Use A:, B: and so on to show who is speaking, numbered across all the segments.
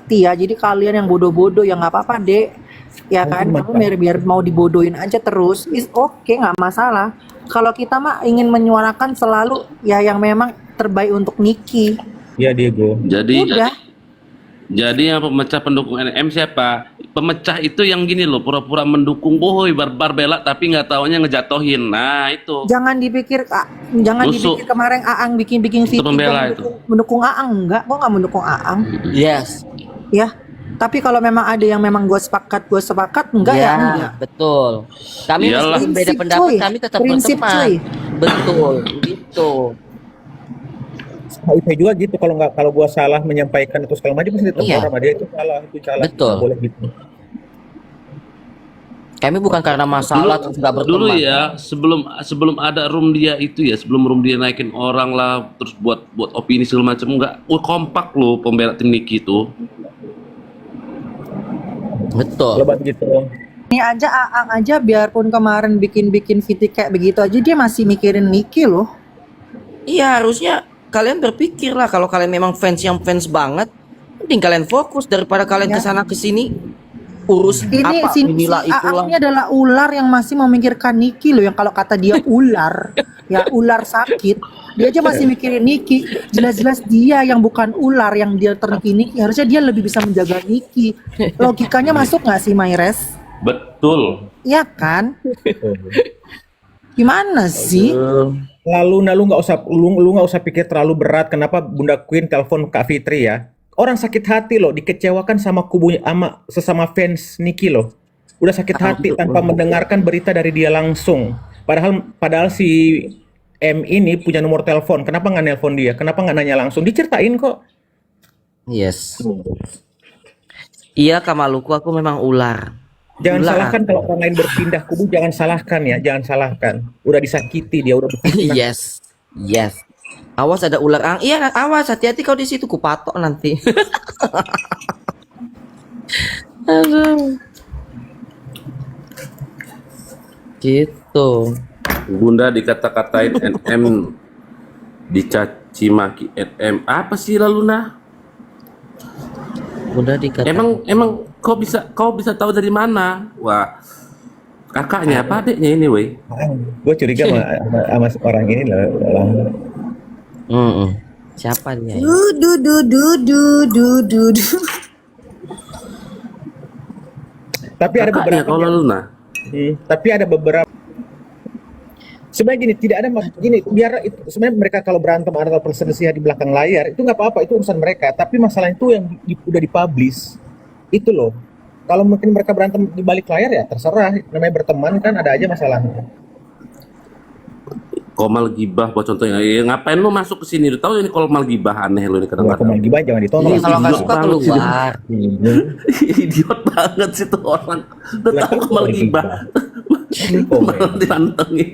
A: ngerti ya. Jadi kalian yang bodoh-bodoh ya nggak apa-apa dek. Ya kan, kamu biar mau dibodohin aja terus. Is oke, nggak masalah. Kalau kita mah ingin menyuarakan selalu ya yang memang terbaik untuk Niki.
B: Iya Diego.
A: Udah.
C: Jadi yang pemecah pendukung NM siapa? Pemecah itu yang gini loh, pura-pura mendukung bohoi barbar bela tapi nggak taunya ngejatohin. Nah itu.
A: Jangan dipikir dipikir kemarin Aang bikin video
C: pembela itu.
A: mendukung Aang. Enggak, gua nggak mendukung Aang.
D: Yes.
A: Ya, tapi kalau memang ada yang memang gue sepakat enggak ya enggak.
D: Betul. Kami
C: Iyalah.
D: meskipun beda
A: Prinsip,
D: pendapat,
A: cuy.
D: kami tetap
A: Prinsip,
D: berteman.
A: cuy.
D: Betul, gitu.
B: HIV juga gitu, kalau gua salah menyampaikan itu segala macam pasti ditegur
D: Iya.
B: sama dia, itu salah.
D: Betul.
B: Nggak boleh gitu.
D: Kami bukan karena masalah terus nggak berteman.
C: Dulu ya, sebelum ada room dia itu ya, sebelum room dia naikin orang lah, terus buat opini segala macam nggak, kompak loh pembela tim Niki itu.
D: Betul.
B: Lebat gitu.
A: Ini aja Aang aja biarpun kemarin bikin video kayak begitu aja dia masih mikirin Niki loh.
D: Iya, harusnya kalian berpikir lah kalau kalian memang fans banget, mending kalian fokus daripada kalian
A: Ya.
D: kesana kesini urus apa inilah itulah.
A: Aang ini adalah ular yang masih memikirkan Niki loh, yang kalau kata dia ular, ya ular sakit. Dia aja masih mikirin Niki. Jelas-jelas dia yang bukan ular yang dia teriki Niki. Harusnya dia lebih bisa menjaga Niki. Logikanya masuk nggak sih, Maires?
C: Betul.
A: Iya kan? Gimana sih?
B: Lalu lu nggak usah pikir terlalu berat. Kenapa Bunda Queen telepon Kak Fitri ya? Orang sakit hati loh, dikecewakan sama kubunya, sama sesama fans Niki loh. Udah sakit hati tanpa mendengarkan berita dari dia langsung. Padahal si M ini punya nomor telepon. Kenapa nggak nelpon dia? Kenapa nggak nanya langsung? Diceritain kok.
D: Yes. Iya, Kamaluku, aku memang ular.
B: Jangan
D: Ular.
B: salahkan kalau orang lain berpindah kubu, jangan salahkan ya, jangan salahkan. Udah disakiti dia, udah berpindah.
D: Yes. Awas ada ular ang. Iya, awas, hati-hati kau di situ kupatok nanti. Aduh. Gitu.
C: Bunda dikata-katain NM, dicaci maki NM. Apa sih lalu nah?
D: Bunda dikata.
C: Emang kau bisa tahu dari mana? Wah, kakaknya apa adiknya ini, weh?
B: Gue curiga sama orang ini loh.
D: Siapa dia?
B: Tapi ada
C: Kakaknya
B: beberapa.
C: kau lalu nah.
B: Tapi ada beberapa. Sebenarnya gini, tidak ada gini. Biar itu sebenarnya mereka kalau berantem atau perselisihan di belakang layar itu nggak apa-apa, itu urusan mereka. Tapi masalah itu yang udah dipublish itu loh. Kalau mungkin mereka berantem di balik layar ya terserah. Namanya berteman kan ada aja masalahnya.
C: Komal gibah buat contohnya. Ngapain lu masuk ke sini? Lu tahu ini komal gibah aneh lu ini
B: Kalau
C: kadang-kadang.
B: gibah jangan ditonton.
D: Ini kalau nggak
C: idiot
D: suka
C: banget sih.
D: keluar.
C: Idiot banget sih tuh orang. Udah
B: Lah,
C: tahu
B: kan
C: komal
B: komal
C: gibah.
B: gibah.
C: Malah ditantengin.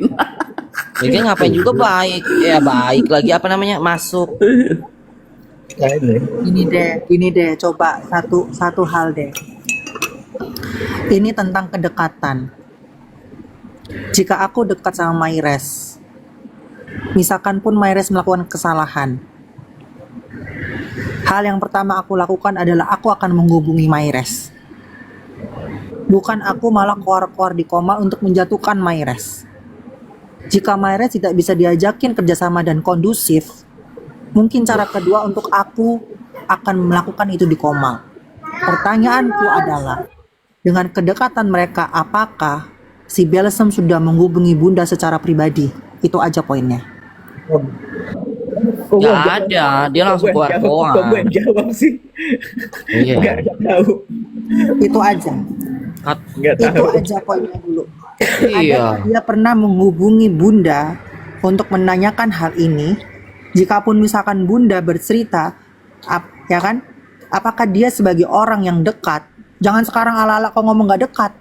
D: Ini ngapain juga baik. Ya baik lagi apa namanya? Masuk.
B: Nah,
A: Ini deh, coba satu hal deh. Ini tentang kedekatan. Jika aku dekat sama Maires, misalkan pun Maires melakukan kesalahan, hal yang pertama aku lakukan adalah aku akan menghubungi Maires. Bukan aku malah keluar di koma untuk menjatuhkan Maires. Jika Maires tidak bisa diajakin kerjasama dan kondusif, mungkin cara kedua untuk aku akan melakukan itu di koma. Pertanyaanku adalah, dengan kedekatan mereka, apakah si Belsem sudah menghubungi Bunda secara pribadi? Itu aja poinnya.
D: Nggak ada, dia langsung keluar doang.
B: Kok gue yang jawab sih?
D: Iya.
B: Nggak tahu.
A: Itu aja.
B: Nggak
A: Itu
B: tahu.
A: aja poinnya dulu.
D: Iya.
A: Adakah dia pernah menghubungi Bunda untuk menanyakan hal ini? Jikapun misalkan Bunda bercerita, ya kan? Apakah dia sebagai orang yang dekat? Jangan sekarang ala-ala kau ngomong gak dekat.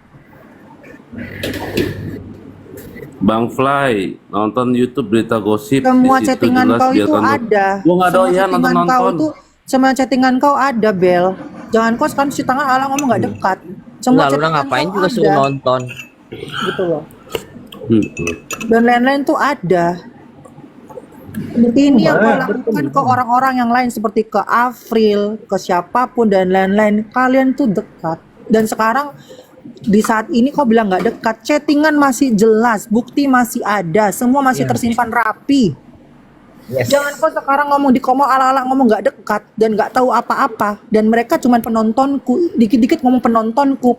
C: Bang Fly nonton YouTube berita gosip.
A: Semua
C: di situ
A: chattingan
C: jelas
A: kau itu
C: biarkan lu.
A: ada.
C: Gua nggak
A: Semua
C: doyan
A: chattingan kau
C: nonton.
A: itu, semua chattingan kau ada, Bel. Jangan kau sekarang cuci tangan ala ngomong gak dekat. Semua
D: Lalu
A: chattingan
D: ngapain
A: kau
D: juga suruh
A: ada.
D: nonton.
A: Gitu loh. Dan lain-lain tuh ada. Ini yang kau lakukan
B: berteman.
A: ke orang-orang yang lain seperti ke Afril, ke siapapun dan lain-lain. Kalian tuh dekat. Dan sekarang di saat ini kau bilang nggak dekat, chattingan masih jelas, bukti masih ada, semua masih
B: Ya.
A: tersimpan rapi.
B: Yes.
A: Jangan kau sekarang ngomong di komo ala-ala ngomong nggak dekat dan nggak tahu apa-apa. Dan mereka cuma penontonku, dikit-dikit ngomong penontonku.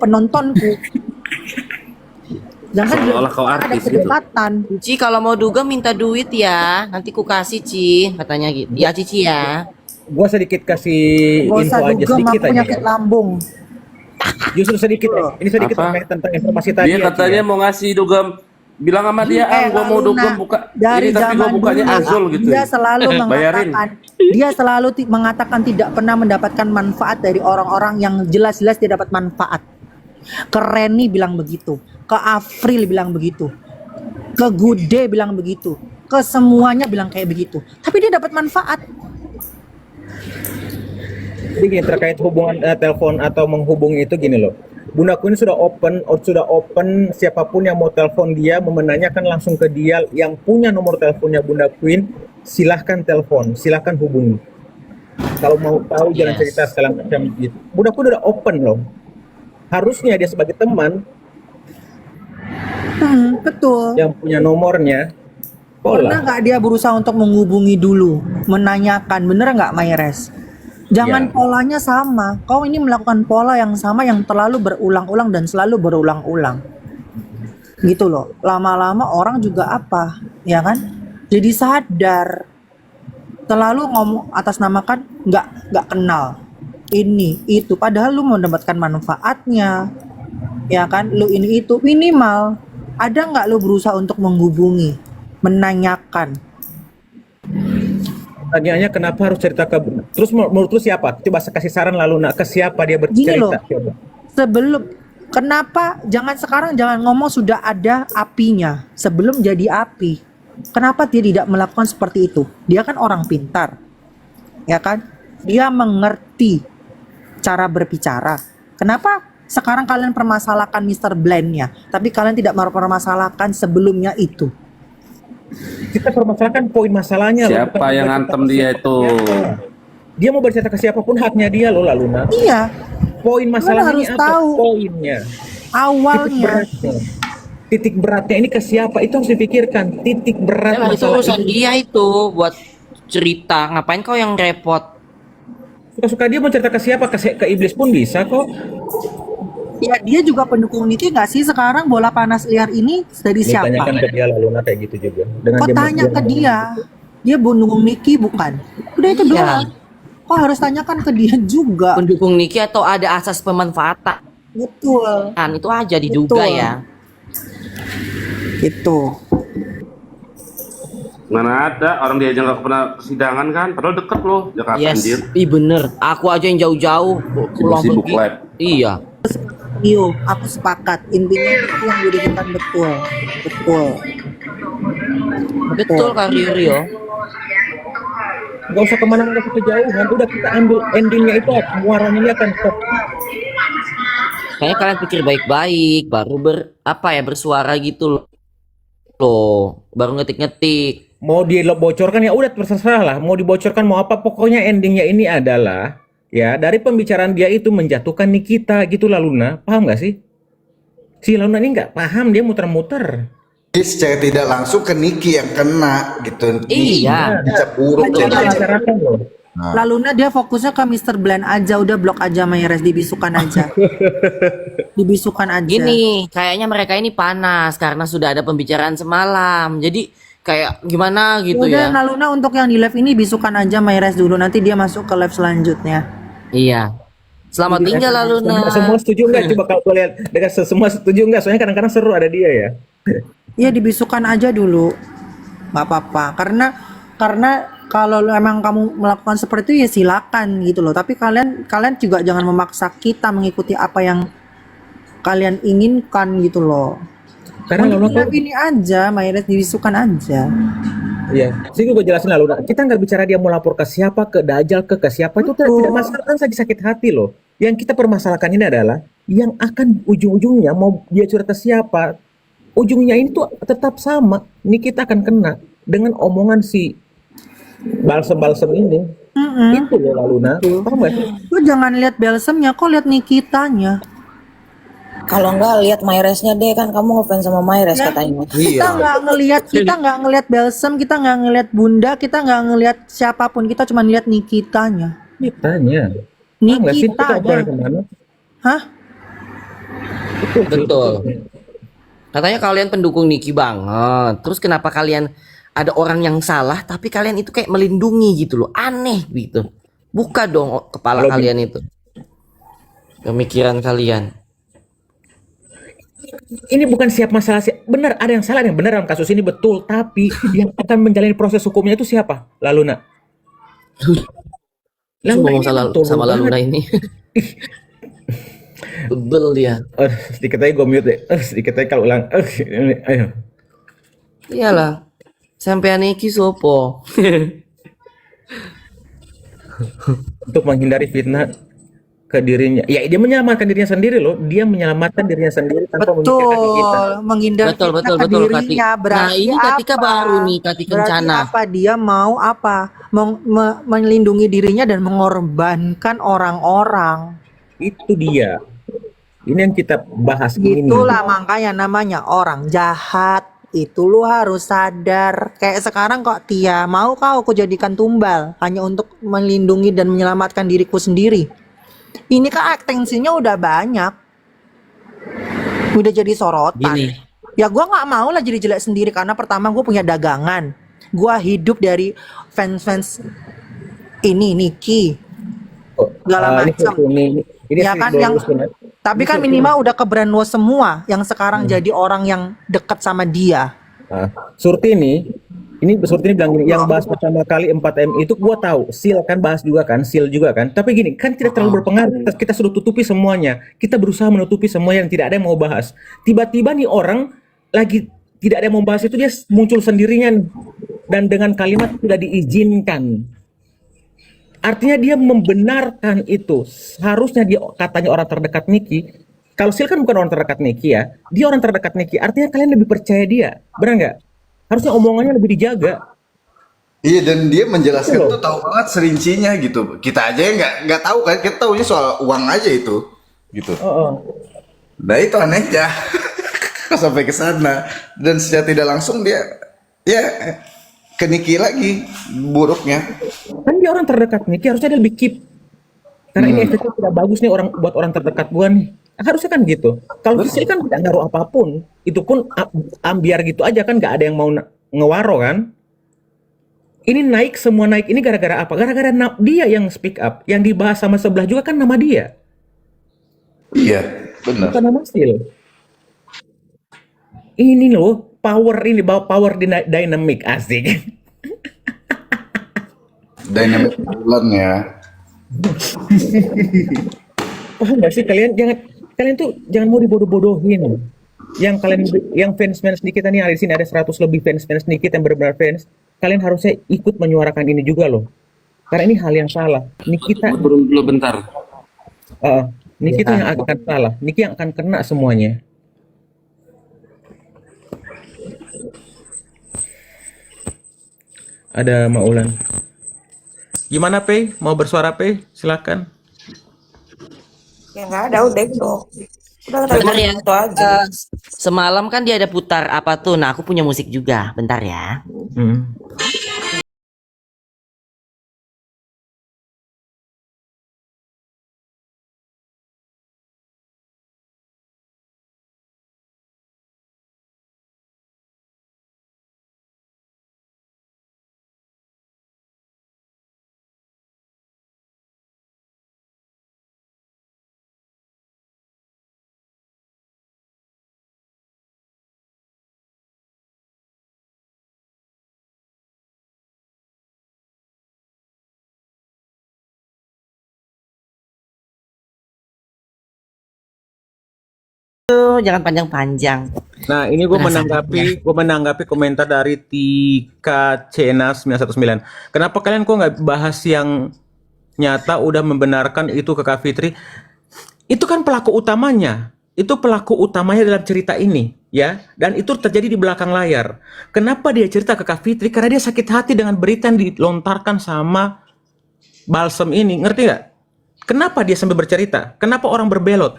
A: Jangan
C: Seolah-olah kau
A: ada
C: artis gitu.
A: kedekatan.
D: Ci kalau mau duga minta duit ya, nanti ku kasih Ci, katanya gitu. Ya Cici ya.
B: Gua sedikit kasih
A: Gak
B: info
A: usah
B: aja
A: juga
B: sedikit
A: aku
B: aja.
A: penyakit lambung.
B: Justru sedikit ya. Ini sedikit
C: Apa?
B: terkait tentang informasi tadi.
C: Dia
B: ya, Ci,
C: katanya
B: ya.
C: mau ngasih dugem, bilang sama dia, gua mau
A: Luna,
C: dugem buka
A: dari
C: ini tapi gua
A: zaman
C: bukanya
A: dulu,
C: Azul gitu.
A: Dia selalu
C: Bayarin.
A: mengatakan tidak pernah mendapatkan manfaat dari orang-orang yang jelas-jelas dia dapat manfaat. Ke Reni bilang begitu, ke Afril bilang begitu, ke Gude bilang begitu, ke semuanya bilang kayak begitu. Tapi dia dapat manfaat.
B: Jadi gini, terkait hubungan telepon atau menghubungi itu gini loh. Bunda Queen sudah open siapapun yang mau telepon dia, menanyakan langsung ke dia yang punya nomor teleponnya Bunda Queen, silahkan telepon, silahkan hubungi. Kalau mau tahu jalan
D: Yes.
B: cerita segala macam gitu. Bunda Queen udah open loh. Harusnya dia sebagai teman
A: Betul.
B: yang punya nomornya,
A: Pernah
B: pola.
A: nggak dia berusaha untuk menghubungi dulu, menanyakan, bener nggak Mayres? Jangan
B: Ya.
A: polanya sama. Kau ini melakukan pola yang sama yang terlalu berulang-ulang dan selalu berulang-ulang. Gitu loh. Lama-lama orang juga apa, ya kan? Jadi sadar. Terlalu ngomong atas namakan nggak kenal. Ini itu padahal lu mendapatkan manfaatnya. Ya kan? Lu ini itu minimal ada nggak lu berusaha untuk menghubungi, menanyakan.
B: Pertanyaannya kenapa harus cerita ke terus menurut lu siapa? Coba kasih saran lalu nak ke siapa dia
A: Gini loh.
B: bercerita? Coba.
A: Sebelum kenapa jangan ngomong sudah ada apinya sebelum jadi api. Kenapa dia tidak melakukan seperti itu? Dia kan orang pintar. Ya kan? Dia mengerti cara berbicara. Kenapa sekarang kalian permasalahkan Mr. Blend-nya, tapi kalian tidak mempermasalahkan sebelumnya itu?
B: Kita permasalahkan poin masalahnya loh,
C: Siapa
B: bukan
C: yang
B: bercerita
C: ngantem
B: ke
C: dia
B: siapa.
C: itu?
B: Dia mau bercerita ke siapapun haknya dia loh Luna.
A: Iya,
B: Poin masalahnya
A: harus
B: ini apa?
A: tahu.
B: Poinnya. Titik
A: awalnya.
B: beratnya. Titik beratnya ini ke siapa? Itu harus dipikirkan. Titik berat
D: Emang itu
B: masalah
D: urusan
B: ini.
D: dia itu buat cerita. Ngapain kau yang repot?
B: Suka-suka dia mau cerita ke siapa? Ke iblis pun bisa kok.
A: Ya dia juga pendukung Niki nggak sih sekarang bola panas liar ini dari siapa?
B: Tanyakan ke dia Luna kayak gitu juga. Dengan
A: Kok tanya ke dia? Dia pendukung Niki bukan? Udah itu
D: Iya.
A: doang. Kok harus tanyakan ke dia juga?
D: Pendukung Niki atau ada asas pemanfaatan?
A: Betul.
D: Itu aja diduga
A: Betul.
D: ya.
A: Itu.
C: Mana ada orang dia aja nggak pernah persidangan kan? Padahal deket loh Jakarta
D: Yes,
C: anjir.
D: bener. Aku aja yang jauh-jauh pulang
C: Sibuk-sibuk
D: pergi.
C: lab.
D: Iya.
A: Iyo, aku sepakat. Intinya itu yang didirikan betul. Betul.
D: Betul Kak Rio.
B: Gak usah kemana-mana, gak usah kejauhan. Udah kita ambil endingnya itu muaranya ini akan ke
D: Kayaknya kalian pikir baik-baik, baru bersuara gitu loh. Baru ngetik-ngetik.
B: mau dibocorkan ya udah terserah lah. Mau dibocorkan mau apa, pokoknya endingnya ini adalah ya dari pembicaraan dia itu menjatuhkan Nikita gitu lah Luna. Paham gak sih? Si Luna ini nggak paham, dia muter-muter.
E: Jadi secara tidak langsung ke Niki yang kena gitu.
D: Iya.
E: Bisa buruk
B: Itu
E: jadinya.
B: masyarakat loh.
A: Lalu dia fokusnya ke Mr. Blend aja, udah blok aja Mayres, dibisukan aja. Dibisukan aja.
D: Gini, kayaknya mereka ini panas karena sudah ada pembicaraan semalam. Jadi kayak gimana gitu
A: Udah
D: ya.
A: Naluna untuk yang di live ini bisukan aja Mayres dulu, nanti dia masuk ke live selanjutnya.
D: Iya. Selamat tinggal lalu
B: Semua setuju nggak? Coba kalau lihat dengan semua setuju nggak? Soalnya kadang-kadang seru ada dia ya.
A: Iya dibisukan aja dulu, nggak apa-apa. Karena kalau emang kamu melakukan seperti itu ya silakan gitu loh. Tapi kalian juga jangan memaksa kita mengikuti apa yang kalian inginkan gitu loh.
B: Karena
A: Untuk
B: Luna
A: live ini aja, Mayres dibisukan aja.
B: iya, sih gue jelasin lah Luna. Kita nggak bicara dia mau lapor ke siapa, ke Dajjal, ke siapa itu tidak masalah, kan lagi sakit hati loh. Yang kita permasalahkan ini adalah yang akan ujung-ujungnya mau dia curhat ke siapa, ujungnya ini tuh tetap sama. Ini kita akan kena dengan omongan si balsem-balsem ini. Itu loh Laluna. Paham gak sih?
A: Lu jangan lihat balsemnya, kok lihat Nikitanya.
F: Kalau enggak lihat Myresnya deh, kan kamu ngefans sama Myres katanya.
A: Kita nggak ngelihat balsem, kita nggak ngelihat Bunda, kita nggak ngelihat siapapun, kita cuma lihat Nikitanya.
B: Tanya. Paham gak sih? Itu obrolan kemana?
A: Hah?
D: Betul. Katanya kalian pendukung Niki banget. Terus kenapa kalian ada orang yang salah tapi kalian itu kayak melindungi gitu loh. Aneh gitu. Buka dong kepala
B: Kalau
D: kalian itu. Pemikiran kalian.
B: Ini bukan siap masalah benar, ada yang salah, ada yang benar dalam kasus ini betul, tapi yang akan menjalani proses hukumnya itu siapa? Laluna.
D: Terus ngomong
B: Betul
D: sama
B: banget.
D: Laluna ini. Bebel dia.
B: Sedikit aja gue mute deh. Sedikit aja kalau ulang. Ayo.
D: Iyalah. Sampean iki sopo?
B: Untuk menghindari fitnah ke dirinya. Ya dia menyelamatkan dirinya sendiri loh. Dia menyelamatkan dirinya sendiri tanpa memikirkan kita.
A: Betul, menghindar
D: Betul,
A: fitnah ke
D: betul,
A: dirinya.
D: Kati.
A: Berarti
D: Nah, ini Katika
A: apa?
D: baru nih, Kati
A: Berarti
D: Kencana.
A: apa? Dia mau apa? Melindungi dirinya dan mengorbankan orang-orang.
B: Itu dia. Ini yang kita bahas ini.
A: Itulah makanya namanya orang jahat. Itu lu harus sadar. Kayak sekarang kok Tia, mau kau aku jadikan tumbal hanya untuk melindungi dan menyelamatkan diriku sendiri. Ini kan atensinya udah banyak. Udah jadi sorotan.
D: Gini.
A: Ya gua nggak mau lah jadi jelek sendiri karena pertama gue punya dagangan. Gua hidup dari fans-fans ini Niki. Segala macam.
B: Ini
A: Ya kan yang tapi kan minimal udah ke brainwash semua yang sekarang jadi orang yang dekat sama dia.
B: Surti ini Surti ini bilang gini, yang bahas pertama kali 4M itu gua tahu, Sil kan bahas juga kan, Sil juga kan. Tapi gini, kan tidak terlalu berpengaruh. Kita sudah tutupi semuanya. Kita berusaha menutupi semua yang tidak ada yang mau bahas. Tiba-tiba nih orang lagi tidak ada yang mau bahas itu dia muncul sendirinya dan dengan kalimat tidak diizinkan. Artinya dia membenarkan itu. Harusnya dia katanya orang terdekat Niki. Kalau Sil kan bukan orang terdekat Niki ya. Dia orang terdekat Niki. Artinya kalian lebih percaya dia. Benar nggak? Harusnya omongannya lebih dijaga.
E: Iya, dan dia menjelaskan
B: Betul.
E: tuh tahu banget serincinya gitu. Kita aja yang nggak tahu kan, kita tahunya soal uang aja itu, gitu. Nah itu anehnya. Kok sampai ke sana dan secara tidak langsung dia ya ke Niki lagi buruknya.
B: Kan dia orang terdekat Niki, harusnya dia lebih keep. Karena ini efeknya tidak bagus nih orang buat orang terdekat gua nih. Harusnya kan gitu. Kalau Sil kan tidak ngaruh apapun. Itu pun biar gitu aja kan, nggak ada yang mau ngewaro kan. Ini naik, semua naik. Ini gara-gara apa? Gara-gara dia yang speak up. Yang dibahas sama sebelah juga kan nama dia.
E: Iya, benar.
B: Bukan nama Sil. Ini loh, power ini, power dynamic, asik.
E: Dynamic bulan ya.
B: Paham nggak sih kalian? Kalian tuh jangan mau dibodoh-bodohin. Yang fans Nikita nih ada di sini, ada 100 lebih fans Nikita yang benar-benar fans. Kalian harusnya ikut menyuarakan ini juga loh. Karena ini hal yang salah. Nikita
C: Turun dulu bentar.
B: Nikita yang akan salah. Niki yang akan kena semuanya. Ada Maulan. Gimana Pei? Mau bersuara Pei? Silakan.
F: Ya nggak ada, udah gitu. Udah tadi
D: Bentar ya.
F: itu aja.
D: Semalam kan dia ada putar apa tuh? Nah, aku punya musik juga. Bentar ya.
B: Hmm.
D: Jangan panjang-panjang.
B: Nah, ini gue
D: Penasaran
B: menanggapi komentar dari Tika Cena 919. Kenapa kalian kok nggak bahas yang nyata udah membenarkan itu ke Kak Fitri? Itu kan pelaku utamanya. itu pelaku utamanya dalam cerita ini, ya. Dan itu terjadi di belakang layar. Kenapa dia cerita ke Kak Fitri? Karena dia sakit hati dengan berita yang dilontarkan sama Balsem ini, ngerti nggak? Kenapa dia sampai bercerita? Kenapa orang berbelot?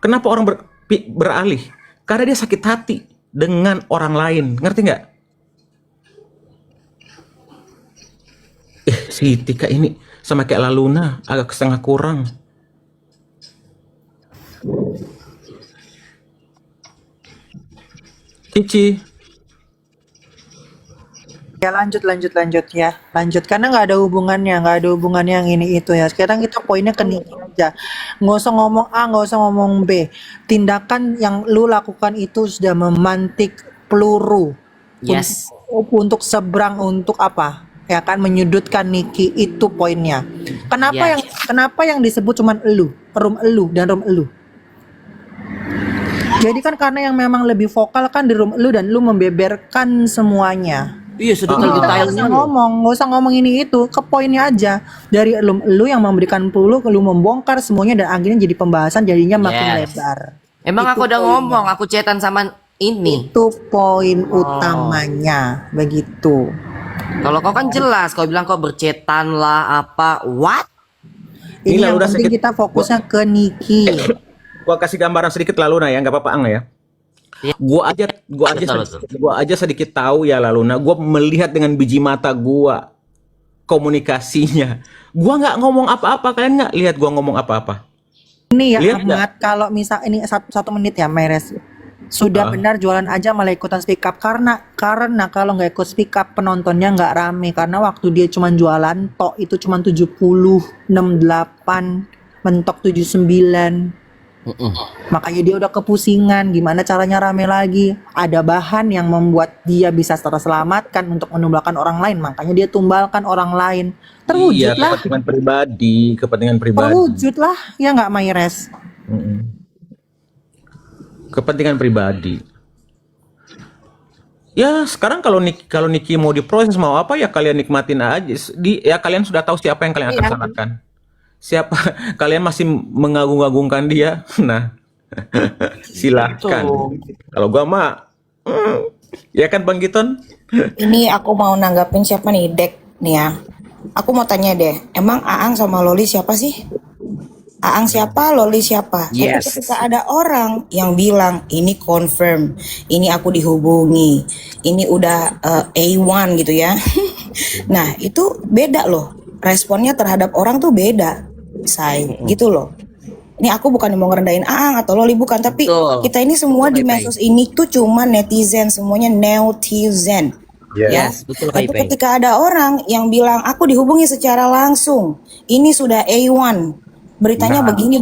B: Kenapa orang beralih? Karena dia sakit hati dengan orang lain, ngerti nggak? Si Tika ini sama kayak Laluna, agak setengah kurang. Cici.
A: Ya lanjut ya, lanjut karena nggak ada hubungannya yang ini itu ya. Sekarang kita poinnya ke Niki aja, nggak usah ngomong A, nggak usah ngomong B. Tindakan yang lu lakukan itu sudah memantik peluru
D: Yes.
A: untuk seberang, untuk apa? Ya kan, menyudutkan Niki, itu poinnya.
D: Yes.
A: Kenapa yang disebut cuman elu, room elu dan room elu? Jadi kan karena yang memang lebih vokal kan di room elu dan lu membeberkan semuanya.
D: Iya, sedetail-detailnya loh.
A: Nggak usah ngomong ini itu, ke poinnya aja. Dari lu yang memberikan peluru, lu membongkar semuanya dan akhirnya jadi pembahasan jadinya makin
D: Yes.
A: lebar.
D: Emang
A: Itu
D: aku udah
A: poinnya.
D: ngomong, aku chatan sama ini.
A: Itu poin utamanya, begitu.
D: Kalau kau kan jelas, kau bilang kau bercetan lah apa, what?
A: Ini
B: Inilah
A: yang
B: udah
A: penting
B: sedikit-
A: kita fokusnya ke Niki.
B: Gua kasih gambaran sedikit Laluna ya, nggak apa-apa Ang ya.
D: Iya.
B: Gua aja sedikit tahu ya Laluna. Gua melihat dengan biji mata gua komunikasinya. Gua nggak ngomong apa-apa, kalian nggak lihat gua ngomong apa-apa.
A: Ini ya
B: Lihat nggak?
A: Ahmad, kalau misal ini satu menit ya Meres. Sudah benar jualan aja malah ikutan speak up, karena kalau nggak ikut speak up penontonnya nggak rame, karena waktu dia cuma jualan tok itu cuma 70, 68, mentok 79. Makanya dia udah kepusingan gimana caranya rame lagi. Ada bahan yang membuat dia bisa terselamatkan untuk menumbalkan orang lain, makanya dia tumbalkan orang lain.
B: Iya,
A: Terwujudlah,
B: kepentingan pribadi.
A: terwujudlah ya nggak Mayres?
B: Kepentingan pribadi. Ya sekarang kalau Niki mau diproses mau apa ya kalian nikmatin aja. Ya kalian sudah tahu siapa yang kalian akan salahkan. Siapa kalian masih mengagung-agungkan dia. Nah, silahkan. Kalau gua mah, ya kan Bang Giton?
F: Ini aku mau nanggapin siapa nih, Dek nih ya. Aku mau tanya deh, emang Aang sama Loli siapa sih? Aang siapa, Loli siapa? Tapi
D: Yes.
F: ketika ada orang yang bilang ini confirm, ini aku dihubungi, ini udah A1 gitu ya. Nah itu beda loh, responnya terhadap orang tuh beda, say, gitu loh. Ini aku bukan mau ngerendahin Aang atau Loli, bukan, tapi
D: Betul.
F: kita ini semua di
D: Baik-baik.
F: medsos ini tuh cuma netizen, semuanya netizen. Ya,
D: Yes, betul,
F: tapi
D: Pai-Pai.
F: ketika ada orang yang bilang aku dihubungi secara langsung, ini sudah A1, beritanya begini,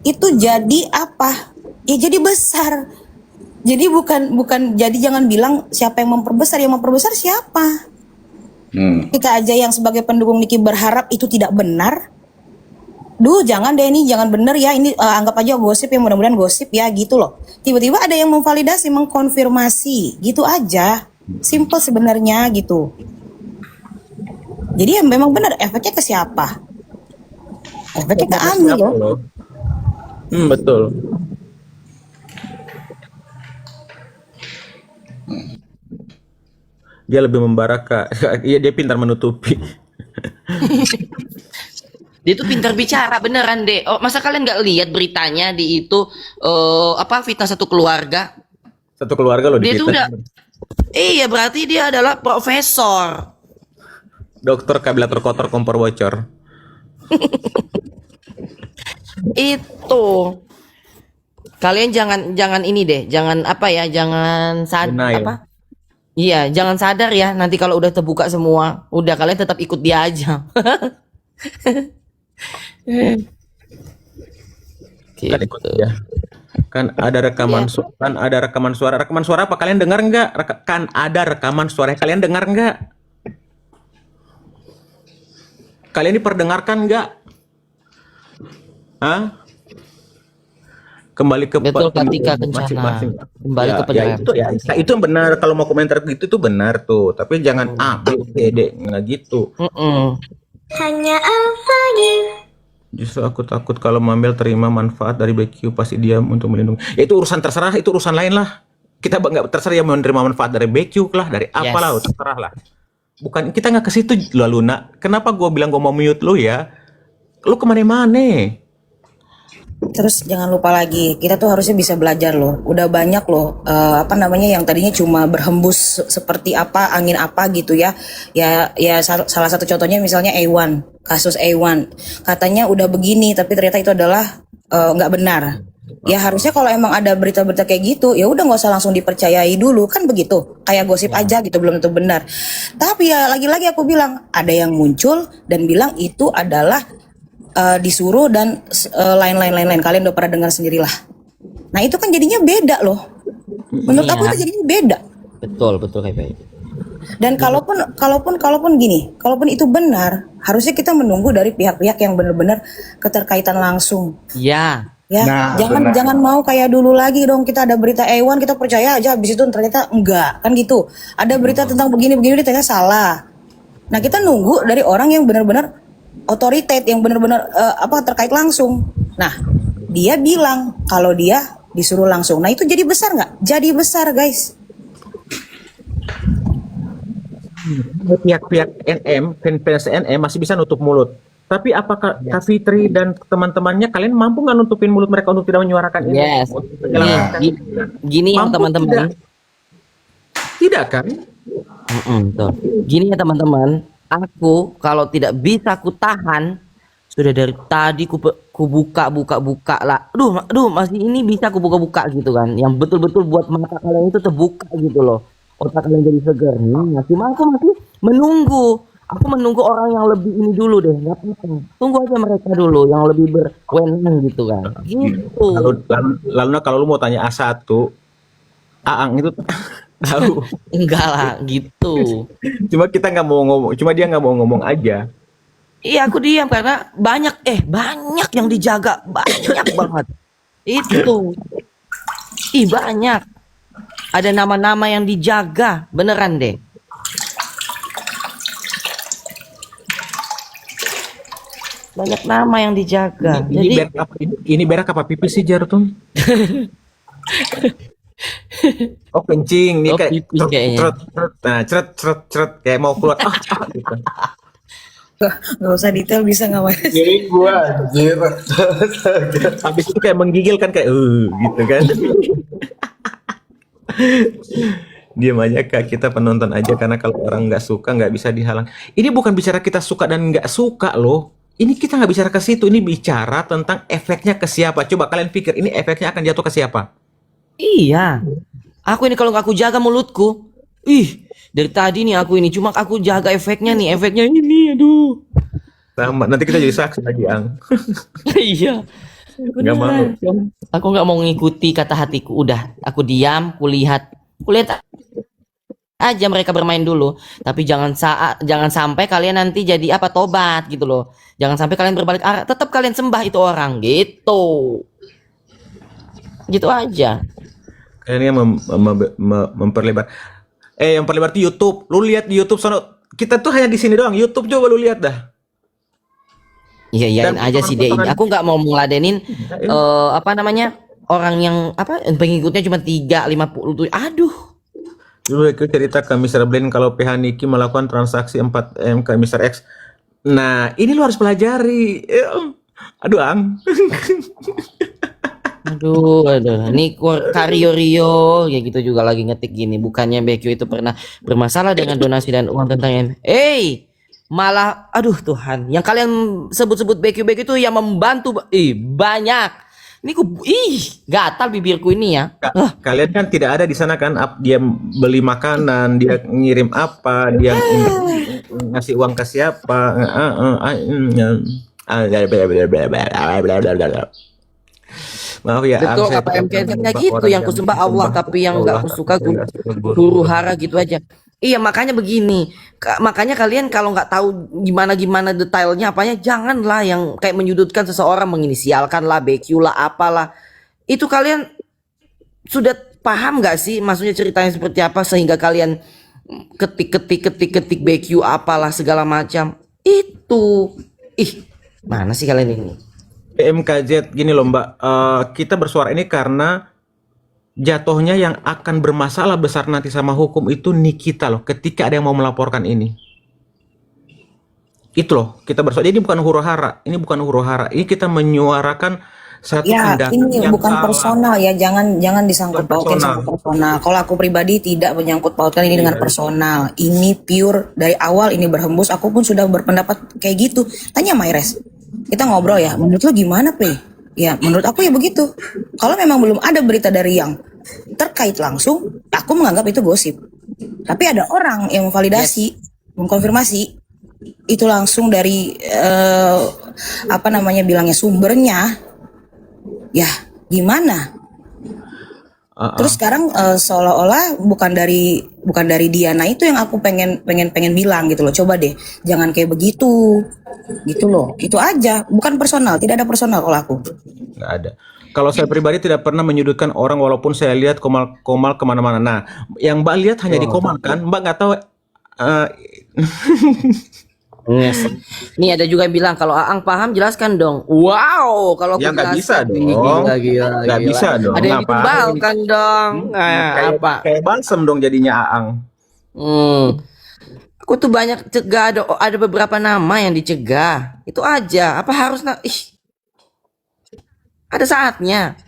F: itu jadi apa? Ya jadi besar. Jadi bukan jadi jangan bilang siapa yang memperbesar siapa? Kita aja yang sebagai pendukung Niki berharap itu tidak benar. Duh, jangan deh, ini jangan bener ya, ini anggap aja gosip ya, mudah-mudahan gosip ya gitu loh. Tiba-tiba ada yang memvalidasi, mengkonfirmasi, gitu aja. Simple sebenarnya gitu. Jadi ya memang benar, efeknya ke siapa? Efeknya ke Ami loh.
B: Betul. Dia lebih membara Kak. Iya, dia pintar menutupi.
D: Dia tuh pintar bicara beneran deh. Oh, masa kalian nggak lihat beritanya di itu apa fitnah satu keluarga?
B: Satu keluarga loh
D: Dia
B: di
D: tuh
B: kita.
D: udah, iya berarti dia adalah profesor.
B: Dokter kabilator kotor kompor bocor.
D: Itu kalian jangan ini deh, jangan apa ya, jangan
B: Denial.
D: apa? Iya, jangan sadar ya. Nanti kalau udah terbuka semua, udah kalian tetap ikut dia aja.
B: Kan ikut ya. Kan ada rekaman suara. Rekaman suara apa kalian dengar nggak? Kan ada rekaman suara, kalian dengar nggak? Kalian diperdengarkan nggak? Hah? Kembali ke
D: Betul, Katika
B: pendukung
D: Kencana.
B: masing-masing.
D: Kembali ke
B: ya,
D: pendengar.
B: itu ya, itu yang benar. Kalau mau komentar gitu itu benar tuh, tapi jangan A, B, C, D, nggak gitu.
D: Mm-mm.
G: Hanya Alpha Game.
B: Justru aku takut kalau Mamel terima manfaat dari BQ pasti diam untuk melindungi. Ya, itu urusan terserah, itu urusan lain lah. Kita nggak terserah yang menerima manfaat dari BQ lah, dari apalah,
D: Yes.
B: terserah lah. Bukan kita nggak ke situ lalu nak. Kenapa gua bilang gua mau mute lu ya? Lu kemana-mana?
F: Terus jangan lupa lagi, kita tuh harusnya bisa belajar loh. Udah banyak loh, apa namanya yang tadinya cuma berhembus seperti apa, angin apa gitu ya. Ya salah satu contohnya misalnya A1, kasus A1. Katanya udah begini, tapi ternyata itu adalah nggak benar. Ya harusnya kalau emang ada berita-berita kayak gitu, ya udah nggak usah langsung dipercayai dulu, kan begitu. Kayak gosip aja gitu, belum tentu benar. Tapi ya lagi-lagi aku bilang, ada yang muncul dan bilang itu adalah disuruh dan lain-lain. Kalian udah pernah dengar sendirilah. Nah itu kan jadinya beda loh. Menurut aku
D: Iya.
F: itu jadinya beda.
D: Betul kayak baik.
F: Dan kalaupun gini, kalaupun itu benar, harusnya kita menunggu dari pihak-pihak yang benar-benar keterkaitan langsung.
D: Ya,
F: Ya,
E: Nah,
F: jangan mau kayak dulu lagi dong, kita ada berita A1 kita percaya aja, habis itu ternyata enggak, kan gitu. Ada berita tentang begini ternyata salah. Nah, kita nunggu dari orang yang benar-benar otoritet, yang benar-benar terkait langsung. Nah, dia bilang kalau dia disuruh langsung. Nah, itu jadi besar nggak? Jadi besar, guys.
B: Pihak-pihak NM, fans NM masih bisa nutup mulut. Tapi apakah Kak Fitri dan teman-temannya kalian mampu nggak nutupin mulut mereka untuk tidak menyuarakan ini?
D: yes.
B: Untuk
D: Nih,
B: menjelaskan?
D: gini ya
B: Mampu
D: teman-teman.
B: tidak? Tidak kan?
D: Betul. Gini ya teman-teman, aku kalau tidak bisa aku tahan, sudah dari tadi ku buka lah. Aduh, masih ini bisa aku buka gitu kan. Yang betul-betul buat mata kalian itu terbuka gitu loh. Otak kalian jadi segar. Cuma aku masih menunggu. Aku menunggu orang yang lebih ini dulu deh. Nggak apa-apa. Tunggu aja mereka dulu yang lebih berwenang gitu kan. Gitu.
B: Lalu nah, kalau lu mau tanya A1, Aang itu tahu.
D: Enggak lah, gitu.
B: Cuma kita nggak mau ngomong, cuma dia nggak mau ngomong aja.
D: Iya aku diam karena banyak yang dijaga, banyak banget. Itu. Banyak. Ada nama-nama yang dijaga, beneran deh. Banyak nama yang dijaga.
B: Ini
D: Jadi
B: berak apa? Ini berak apa pipis sih Jartum? Oh kencing nih
D: Oh,
B: kayak
D: pipis kayaknya.
B: ceret kayak mau keluar gitu.
F: Nggak usah detail, bisa nggak, Mas?
E: Jadi gua anjir.
B: Habis itu kayak menggigil kan kayak gitu kan. Diam aja Kak, kita penonton aja karena kalau orang nggak suka nggak bisa dihalang. Ini bukan bicara kita suka dan nggak suka loh. Ini kita nggak bicara ke situ, ini bicara tentang efeknya ke siapa. Coba kalian pikir ini efeknya akan jatuh ke siapa?
D: iya. Aku ini kalau nggak aku jaga mulutku, dari tadi nih aku ini cuma aku jaga efeknya nih, efeknya ini, aduh.
B: Sama, nanti kita jadi saksi lagi Ang.
D: Iya.
B: Nggak mau.
D: Beneran. Aku nggak mau ngikuti kata hatiku. Udah, aku diam, kulihat aja mereka bermain dulu. Tapi jangan sampai kalian nanti jadi tobat gitu loh. Jangan sampai kalian berbalik arah. Tetap kalian sembah itu orang gitu. Gitu aja.
B: Kayaknya memperlebar. Yang perlebar tuh YouTube. Lu lihat di YouTube sono. Kita tuh hanya di sini doang. YouTube coba lu lihat dah.
D: Iya iyain
B: Dan
D: aja sih dia ini.
B: potongan-potongan-
D: Aku nggak mau ngeladenin orang yang pengikutnya cuma 350 tuh. Aduh.
B: Dulu aku cerita ke Mr. Blend kalau PH Niki melakukan transaksi 4M ke Mr. X. Nah, ini lu harus pelajari. Aduh, Ang.
D: Aduh. Nih Kario Rio ya gitu juga lagi ngetik gini. Bukannya BQ itu pernah bermasalah dengan donasi dan uang tentang malah aduh Tuhan, yang kalian sebut-sebut BQ itu yang membantu banyak. Ini gatal bibirku ini ya.
B: Kalian kan tidak ada di sana kan? Dia beli makanan, dia ngirim apa, dia ngasih uang ke siapa? Maaf ya.
D: Betul
B: saya
D: kata
B: tidak
D: MKN
B: mengubah
D: kayak gitu
B: orang
D: yang kusembah Allah tapi yang
B: Allah,
D: nggak kusuka
B: tidak tegur.
D: huru hara gitu aja. Iya makanya begini, makanya kalian kalau nggak tahu gimana detailnya apanya, janganlah yang kayak menyudutkan seseorang, menginisialkan lah, BQ lah, apalah. Itu kalian sudah paham nggak sih maksudnya ceritanya seperti apa sehingga kalian ketik BQ apalah segala macam itu. Mana sih kalian ini?
B: PMKZ gini loh Mbak, kita bersuara ini karena jatuhnya yang akan bermasalah besar nanti sama hukum itu Nikita loh, ketika ada yang mau melaporkan ini. Itu loh, kita bersuara. Ini bukan huru-hara, ini kita menyuarakan satu
F: Ya,
B: tindakan
F: ini
B: yang
F: bukan
B: salah.
F: personal ya, jangan disangkut
B: Bukan
F: pautin
B: personal.
F: sama personal. Kalau aku pribadi tidak menyangkut pautkan ini dengan personal. Ini pure dari awal ini berhembus. Aku pun sudah berpendapat kayak gitu. Tanya Maires, kita ngobrol ya. Menurut lo gimana, Pe? Ya, menurut aku ya begitu. Kalau memang belum ada berita dari yang terkait langsung, aku menganggap itu gosip. Tapi ada orang yang memvalidasi, mengkonfirmasi itu langsung dari apa namanya bilangnya sumbernya. Ya, gimana? Terus sekarang seolah-olah bukan dari Diana itu yang aku pengen bilang gitu loh. Coba deh, jangan kayak begitu. Gitu loh. Itu aja, bukan personal, tidak ada personal kalau aku.
B: Nggak ada. Kalau saya pribadi tidak pernah menyudutkan orang walaupun saya lihat Komal kemana-mana. Nah, yang Mbak lihat hanya di Komal kan? Mbak nggak tahu.
D: Yes. Nih ada juga yang bilang kalau Aang paham jelaskan dong. Wow, kalau
B: Ya
D: aku
B: nggak bisa
D: jelaskan,
B: dong.
D: gila,
B: Nggak
D: gila.
B: bisa dong.
D: Ada yang
B: Ngapain?
D: ditumbalkan dong. Nah, apa?
B: Kayak balsem dong jadinya Aang.
D: Aku tuh banyak cegah, ada beberapa nama yang dicegah. Itu aja. Apa harus ada saatnya.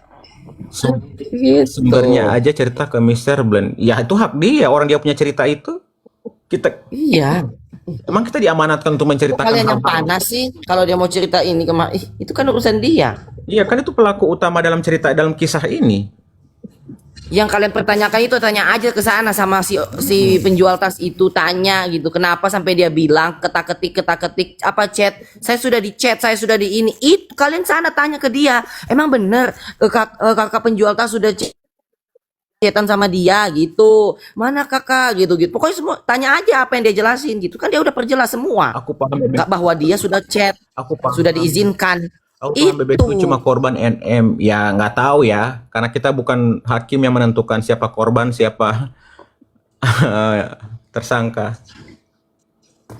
D: Gitu.
B: Sumbernya aja cerita ke Mr. Blend. Ya itu hak dia, orang dia punya cerita itu.
D: Iya.
B: Emang kita diamanatkan untuk menceritakan
D: Kalian yang
B: hal-hal.
D: panas sih kalau dia mau cerita ini itu kan urusan dia.
B: Iya kan itu pelaku utama dalam cerita dalam kisah ini.
D: Yang kalian pertanyakan itu tanya aja ke sana sama si penjual tas itu, tanya gitu. Kenapa sampai dia bilang ketak-ketik apa chat? Saya sudah di chat, saya sudah di ini. Itu kalian sana tanya ke dia. Emang bener kakak penjual tas sudah chatan sama dia gitu. Mana kakak gitu. Pokoknya semua tanya aja apa yang dia jelasin gitu. Kan dia udah perjelas semua.
B: Aku paham Bebek.
D: Bahwa dia sudah chat,
B: Aku paham.
D: sudah diizinkan.
B: Aku paham Bebek itu cuma korban NM. Ya nggak tahu ya, karena kita bukan hakim yang menentukan siapa korban, siapa tersangka,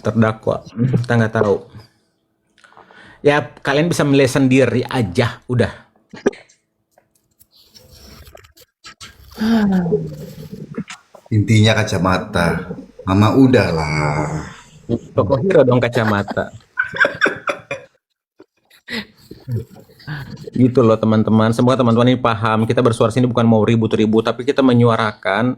B: terdakwa. Kita nggak tahu. Ya kalian bisa menilai sendiri aja, udah.
E: Intinya kacamata. Mama udahlah.
B: Toko hero dong kacamata. Gitu loh teman-teman. Semoga teman-teman ini paham. Kita bersuara sini bukan mau ribut-ribut, tapi kita menyuarakan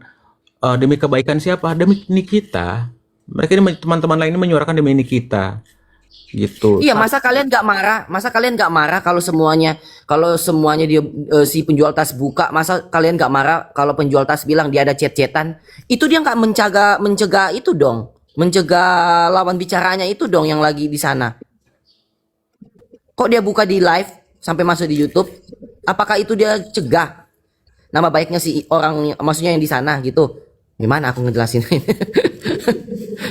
B: demi kebaikan siapa? Demi Nikita. Mereka ini teman-teman lain ini menyuarakan demi Nikita. Gitu.
D: Iya, masa kalian nggak marah? Masa kalian nggak marah kalau semuanya dia si penjual tas buka? Masa kalian nggak marah kalau penjual tas bilang dia ada chat-chatan? Itu dia nggak mencegah itu dong, mencegah lawan bicaranya itu dong yang lagi di sana. Kok dia buka di live sampai masuk di YouTube? Apakah itu dia cegah nama baiknya si orang, maksudnya yang di sana gitu? Gimana aku ngejelasin?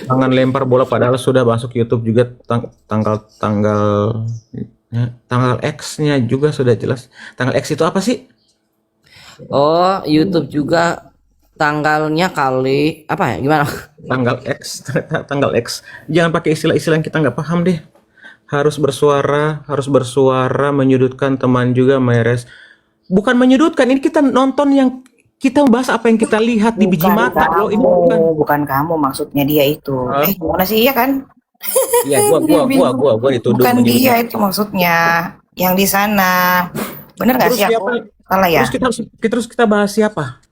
B: Jangan lempar bola padahal sudah masuk YouTube juga tanggal X-nya juga sudah jelas. Tanggal X itu apa sih?
D: Oh, YouTube juga tanggalnya kali apa ya? Gimana?
B: Tanggal X. Jangan pakai istilah-istilah yang kita nggak paham deh. Harus bersuara menyudutkan teman juga, Maires. Bukan menyudutkan, ini kita nonton yang kita bahas apa yang kita lihat di biji mata loh. Ini
F: bukan kamu maksudnya dia itu. Gimana sih, iya kan?
B: Iya, gua dituduh
F: Bukan
B: menyudutkan.
F: dia itu maksudnya, yang di sana. Bener nggak
B: Terus
F: sih aku?
B: siapa?
F: Salah ya?
B: Terus kita bahas siapa?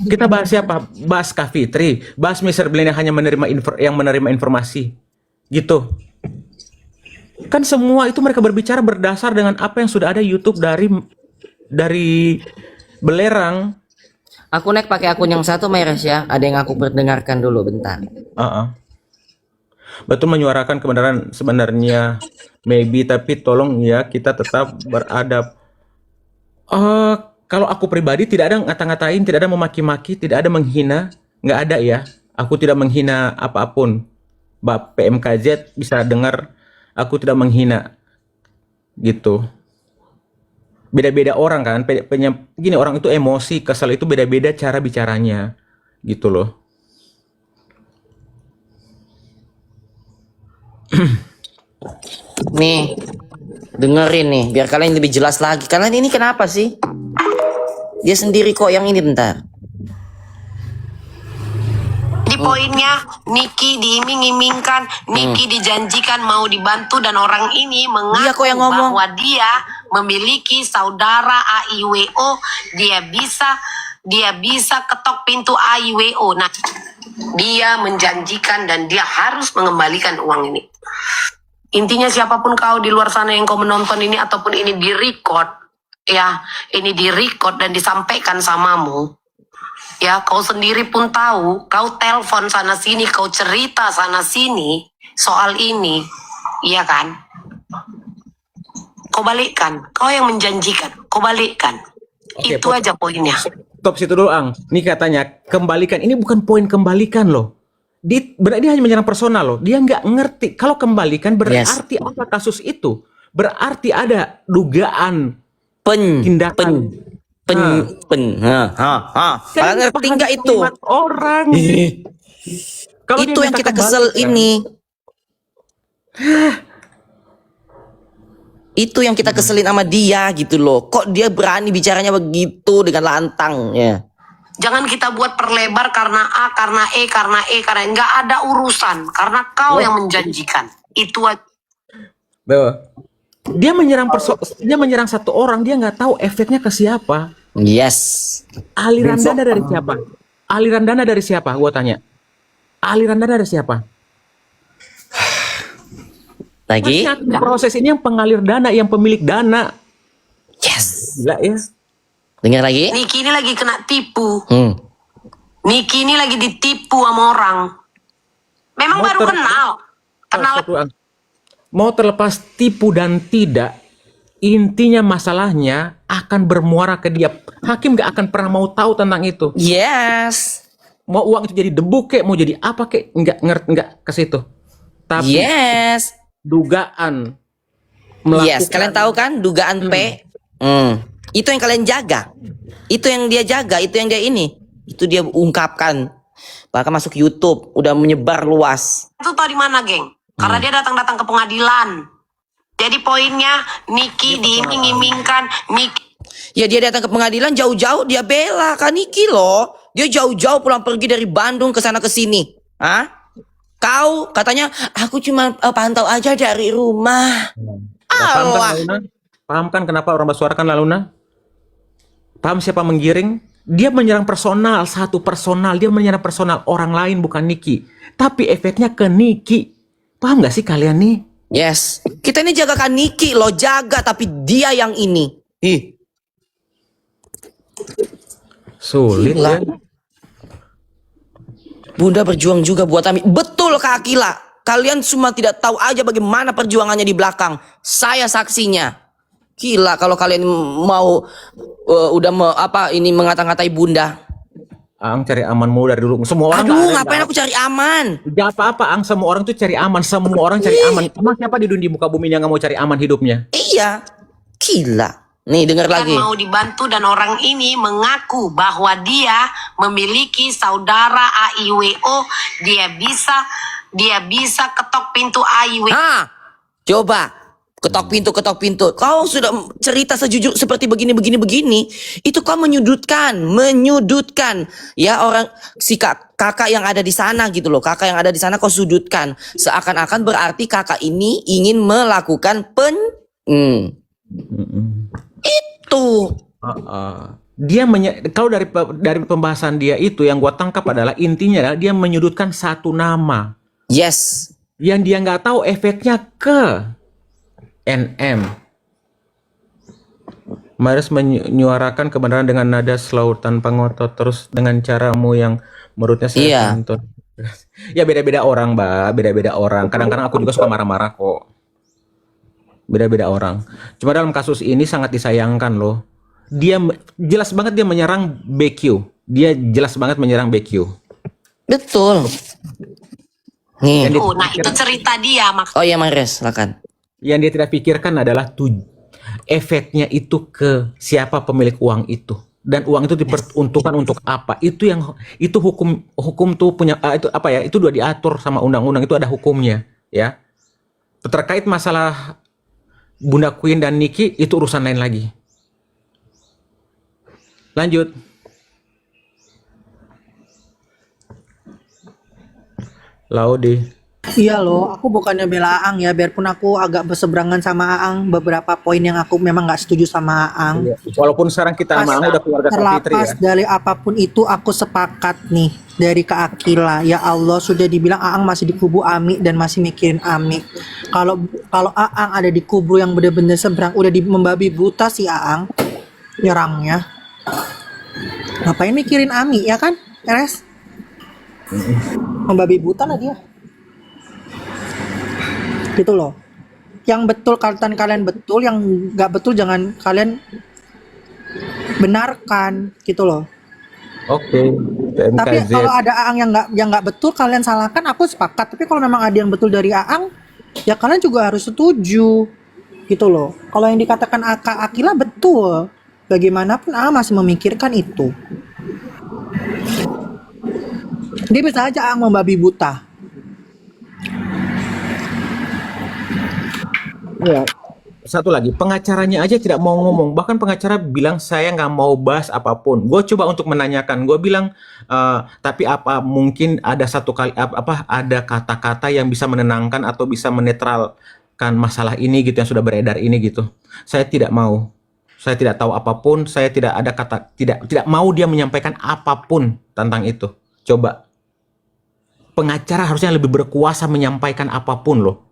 B: Kita bahas siapa? Bahas Kak Fitri, bahas Mr. Blend yang hanya menerima informasi. Gitu. Kan semua itu mereka berbicara berdasar dengan apa yang sudah ada YouTube dari Belerang.
D: Aku naik pakai akun yang satu, Maires ya. Ada yang aku perdengarkan dulu bentar.
B: Betul, menyuarakan kebenaran sebenarnya maybe, tapi tolong ya kita tetap beradab. Kalau aku pribadi tidak ada ngata-ngatain, tidak ada memaki-maki, tidak ada menghina, nggak ada ya. Aku tidak menghina apapun. Mbak PMKZ bisa dengar, aku tidak menghina. Gitu. Beda-beda orang kan, gini, orang itu emosi, kesal itu beda-beda cara bicaranya. Gitu loh.
D: Nih, dengerin nih, biar kalian lebih jelas lagi. Kalian ini kenapa sih? Dia sendiri kok yang ini, bentar.
G: Di poinnya, Niki diiming-imingkan, Niki dijanjikan mau dibantu dan orang ini
D: Dia
G: mengaku
D: kok yang ngomong.
G: bahwa dia memiliki saudara AIWO, dia bisa ketok pintu AIWO. Nah, dia menjanjikan dan dia harus mengembalikan uang ini. Intinya siapapun kau di luar sana yang kau menonton ini ataupun ini direcord, ya, ini direcord dan disampaikan samamu. Ya, kau sendiri pun tahu, kau telepon sana sini, kau cerita sana sini soal ini, iya kan? Kau balikkan, kau yang menjanjikan, kau balikkan.
B: Oke,
G: Itu aja poinnya.
B: Stop situ dulu, Ang. Ini katanya kembalikan. Ini bukan poin kembalikan loh. Dia hanya menyerang personal loh. Dia nggak ngerti. Kalau kembalikan berarti apa kasus itu? Berarti ada dugaan tindakan.
D: Kalian ngerti nggak itu?
B: Orang. Kalau
D: Itu
B: dia
D: yang
B: minta
D: kita kesel
B: kembalikan,
D: ini. Itu yang kita keselin sama dia gitu loh. Kok dia berani bicaranya begitu dengan lantang ya?
G: Jangan kita buat perlebar karena A, karena E, karena nggak ada urusan. Karena kau yang menjanjikan. Itu aja.
B: Tuh. Dia menyerang satu orang, dia nggak tahu efeknya ke siapa.
D: Yes.
B: Aliran dana dari siapa? Aliran dana dari siapa? Gua tanya. Aliran dana dari siapa?
D: Lagi?
B: Proses ini yang pengalir dana, yang pemilik dana.
D: Yes.
B: Gila ya.
D: Dengar lagi?
G: Niki ini lagi kena tipu.
D: Hmm.
G: Niki ini lagi ditipu sama orang. Memang
B: Mau
G: baru
B: ter-
G: kenal. Kenal.
B: Mau terlepas tipu dan tidak, intinya masalahnya akan bermuara ke dia. Hakim gak akan pernah mau tahu tentang itu.
D: Yes.
B: Mau uang itu jadi debu kek, mau jadi apa kek, nggak ke situ. Tapi
D: Yes.
B: dugaan
D: Yes. Kalian tahu kan dugaan P? Itu yang kalian jaga. Itu yang dia jaga. Itu yang dia ini. Itu dia ungkapkan. Bahkan masuk YouTube. Udah menyebar luas.
G: Itu tahu di mana, geng? Karena dia datang-datang ke pengadilan. Jadi poinnya, Niki diiming-imingkan, Niki.
D: Ya dia datang ke pengadilan jauh-jauh dia bela kan Niki loh. Dia jauh-jauh pulang pergi dari Bandung ke sana ke sini. Hah? Kau katanya aku cuma pantau aja dari rumah.
B: Paham kan,
D: Allah.
B: Laluna? Paham kan kenapa orang bersuara kan, Laluna? Paham siapa menggiring? Dia menyerang personal, satu personal. Dia menyerang personal orang lain, bukan Niki. Tapi efeknya ke Niki. Paham gak sih kalian nih?
D: Yes. Kita ini jagakan Niki loh, jaga tapi dia yang ini. Ih.
B: Sulit
D: Gila.
B: ya.
D: Bunda berjuang juga buat Ami. Betul Kak Akila. Kalian semua tidak tahu aja bagaimana perjuangannya di belakang. Saya saksinya. Gila kalau kalian mau mengata-ngatai Bunda.
B: Ang cari aman mulu dari dulu. Semua orang
D: Aduh, ngapain aku cari aman?
B: Gak apa-apa, Ang. Semua orang tuh cari aman. Semua orang cari aman. Emang siapa di dunia muka bumi yang gak mau cari aman hidupnya?
D: Iya. Gila. Nih denger lagi.
G: Mau dibantu dan orang ini mengaku bahwa dia memiliki saudara AIWO, dia bisa ketok pintu AIWO.
D: Coba ketok pintu. Kau sudah cerita sejujur seperti begini. Itu kau menyudutkan. Ya orang si kakak yang ada di sana gitu loh. Kakak yang ada di sana kau sudutkan. Seakan-akan berarti kakak ini ingin melakukan itu.
B: Dia kalau dari pembahasan dia itu yang gua tangkap adalah intinya adalah dia menyudutkan satu nama.
D: Yes.
B: Yang dia nggak tahu efeknya ke NM. Maris menyuarakan kebenaran dengan nada slow tanpa ngotot terus dengan caramu yang menurutnya saya tonton. Ya beda-beda orang, Mbak. Beda-beda orang. Kadang-kadang aku juga suka marah-marah kok. Beda-beda orang. Cuma dalam kasus ini sangat disayangkan loh. Dia jelas banget dia menyerang BQ. Dia jelas banget menyerang BQ.
D: Betul. Nih.
G: Nah itu cerita dia.
D: Oh iya Maris, silakan.
B: Yang dia tidak pikirkan adalah efeknya itu ke siapa pemilik uang itu, dan uang itu diperuntukkan untuk apa. Itu hukum tuh punya itu apa ya, itu udah diatur sama undang-undang, itu ada hukumnya ya. Terkait masalah Bunda Queen dan Niki itu urusan lain lagi. Lanjut. Laude.
A: Iya loh, aku bukannya bela Aang ya, biarpun aku agak berseberangan sama Aang beberapa poin yang aku memang nggak setuju sama Aang.
B: Walaupun sekarang kita sama Aang udah keluarga Kak Fitri ya.
A: Terlepas dari apapun itu, aku sepakat nih dari Kak Akila. Ya Allah, sudah dibilang Aang masih di kubu Ami dan masih mikirin Ami. Kalau Aang ada di kubu yang benar-benar seberang, udah membabi buta si Aang nyerangnya. Ngapain mikirin Ami ya kan, Eres? Membabi buta lah dia. Gitu loh. Yang betul kalian betul, yang nggak betul jangan kalian benarkan, gitu loh.
B: Oke.
A: Tapi
B: TMKZ.
A: kalau ada Aang yang nggak betul, kalian salahkan, aku sepakat. Tapi kalau memang ada yang betul dari Aang, ya kalian juga harus setuju, gitu loh. Kalau yang dikatakan Kak Akila betul, bagaimanapun Aang masih memikirkan itu. Dia bisa aja Aang membabi buta.
B: Ya, satu lagi, pengacaranya aja tidak mau ngomong. Bahkan pengacara bilang saya nggak mau bahas apapun. Gue coba untuk menanyakan. Gue bilang, tapi apa mungkin ada satu kali ada kata-kata yang bisa menenangkan atau bisa menetralkan masalah ini gitu yang sudah beredar ini gitu. Saya tidak mau. Saya tidak tahu apapun. Saya tidak ada kata tidak mau dia menyampaikan apapun tentang itu. Coba. Pengacara harusnya lebih berkuasa menyampaikan apapun loh.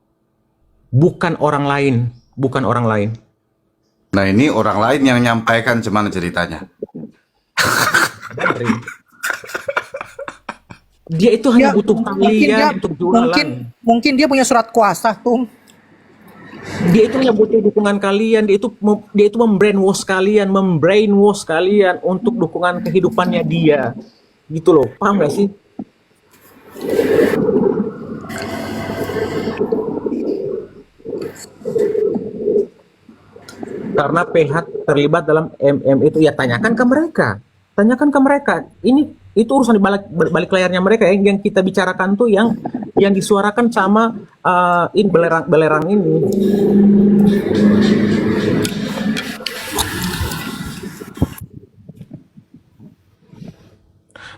B: Bukan orang lain.
E: Nah ini orang lain yang menyampaikan gimana ceritanya.
B: Dia itu hanya butuh kalian untuk jualan.
A: Mungkin dia punya surat kuasa tuh.
B: Dia itu hanya butuh dukungan kalian. Dia itu membrainwash kalian untuk dukungan kehidupannya dia. Gitu loh. Paham gak sih? Karena PH terlibat dalam MM itu, ya tanyakan ke mereka. Itu urusan di balik layarnya mereka ya. Yang kita bicarakan tuh yang disuarakan sama belerang ini.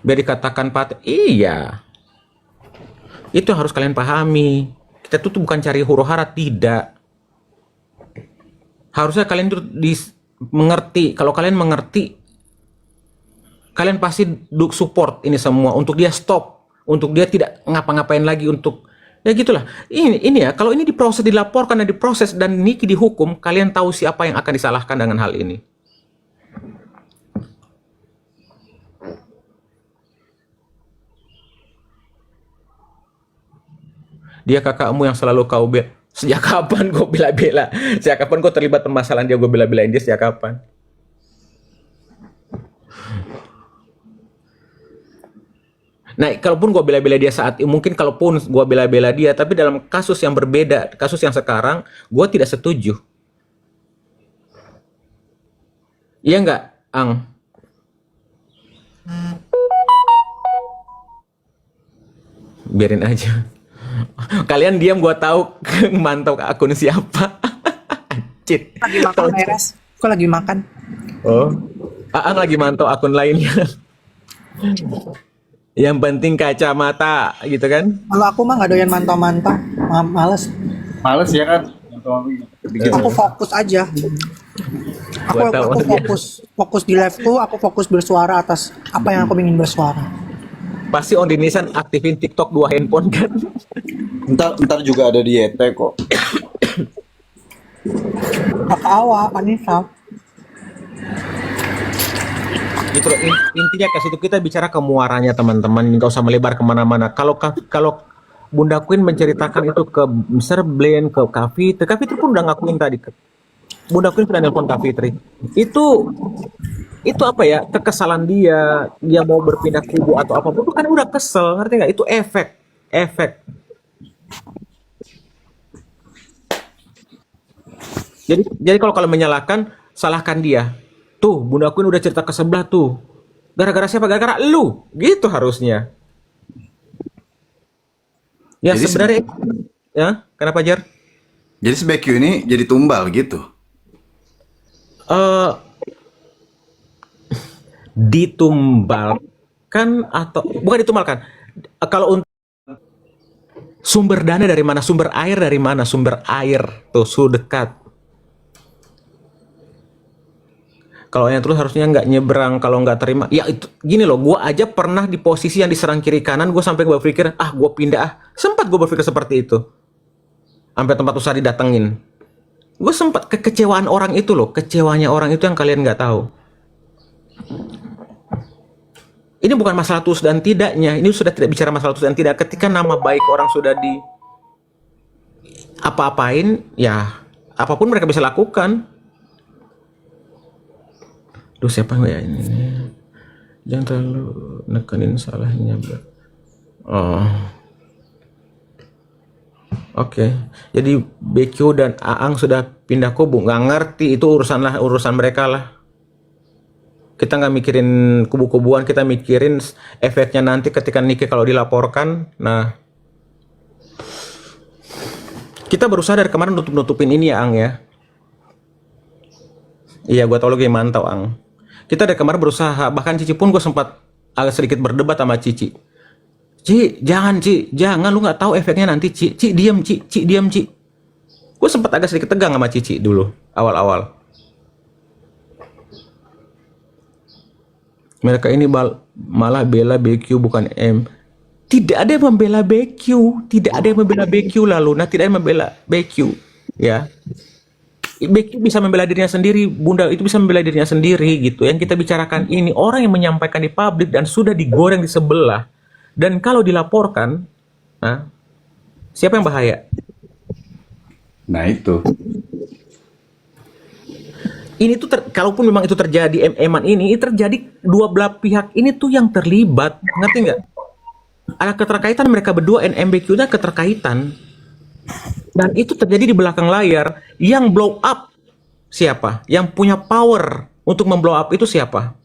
B: Biar dikatakan iya. Itu yang harus kalian pahami. Kita tuh bukan cari huru hara, tidak. Harusnya kalian tuh mengerti. Kalau kalian mengerti, kalian pasti support ini semua untuk dia stop, untuk dia tidak ngapa-ngapain lagi, untuk ya gitulah. Ini ya, kalau ini diproses, dilaporkan dan diproses dan Niki dihukum, kalian tahu siapa yang akan disalahkan dengan hal ini. Dia kakakmu yang selalu kau sejak kapan gue bela-bela? Sejak kapan gue terlibat permasalahan dia, gue bela-belain dia sejak kapan? Nah, kalaupun gue bela-bela dia saat ini, mungkin kalaupun gue bela-bela dia, tapi dalam kasus yang berbeda, kasus yang sekarang, gue tidak setuju. Iya nggak, Ang? Biarin aja. Kalian diam, gua tahu mantau akun siapa. Anjir.
A: Lagi makan beres. Kok lagi makan?
B: Oh. Aang lagi mantau akun lainnya. Yang penting kacamata gitu kan.
A: Kalau aku mah nggak doyan mantau-mantau. Males.
E: Males ya kan?
A: Aku fokus aja. Aku fokus di live tuh, aku fokus bersuara atas apa yang aku ingin bersuara.
B: Pasti On Dinisan aktifin TikTok 2 handphone kan.
E: Ntar juga ada di YT kok.
A: Kakak Awa, Anissa.
B: Gitu loh, intinya ke situ kita bicara ke muaranya teman-teman, nggak usah melebar kemana-mana. Kalau Bunda Queen menceritakan itu ke Mr. Blaine, ke Kak Fitri pun udah ngakuin tadi. Bunda Queen sudah nelpon Kak Fitri. Itu apa ya, kekesalan dia mau berpindah kubu atau apapun itu kan udah kesel, ngerti nggak? Itu efek. Jadi kalau menyalahkan, salahkan dia. Tuh, Bunda Queen udah cerita ke sebelah tuh. Gara-gara siapa? Gara-gara lu. Gitu harusnya. Ya
E: Jadi
B: sebenarnya, ya kenapa Jar?
E: Jadi si BQ ini jadi tumbal gitu.
B: Eh, ditumbalkan atau bukan ditumbalkan. Kalau untuk sumber dana dari mana, sumber air dari mana, sumber air tuh su dekat. Kalau yang terus harusnya nggak nyebrang kalau nggak terima. Ya itu gini loh, gue aja pernah di posisi yang diserang kiri kanan, gue sampai berpikir, gue pindah Sempat gue berpikir seperti itu. Sampai tempat usaha didatengin. Gue sempat kekecewaan orang itu loh, kecewanya orang itu yang kalian nggak tahu. Ini bukan masalah tulus dan tidaknya, ini sudah tidak bicara masalah tulus dan tidak. Ketika nama baik orang sudah di apa-apain, ya apapun mereka bisa lakukan. Duh, siapa ya ini? Jangan terlalu nekenin salahnya. Oh. Oke. Jadi BQ dan Aang sudah pindah kubu. Nggak ngerti, itu urusan mereka lah. Kita nggak mikirin kubu-kubuan, kita mikirin efeknya nanti ketika Niki kalau dilaporkan. Nah, kita berusaha dari kemarin nutupin ini ya, Ang ya. Iya, gue tau lo kayak mantau, Ang. Kita dari kemarin berusaha, bahkan Cici pun gue sempat agak sedikit berdebat sama Cici. Jangan, lu nggak tahu efeknya nanti, Ci, diam, diam, Ci. Gue sempat agak sedikit tegang sama Cici dulu, awal-awal. Mereka ini malah bela BQ bukan M. Tidak ada yang membela BQ, lalu. Nah, tidak ada yang membela BQ, ya. BQ bisa membela dirinya sendiri, Bunda itu bisa membela dirinya sendiri gitu. Yang kita bicarakan ini orang yang menyampaikan di publik dan sudah digoreng di sebelah. Dan kalau dilaporkan, siapa yang bahaya?
E: Nah itu.
B: Ini tuh kalaupun memang itu terjadi eman ini terjadi dua belah pihak ini tuh yang terlibat, ngerti nggak? Ada keterkaitan mereka berdua, NMBQ-nya keterkaitan. Dan itu terjadi di belakang layar. Yang blow up siapa? Yang punya power untuk memblow up itu siapa?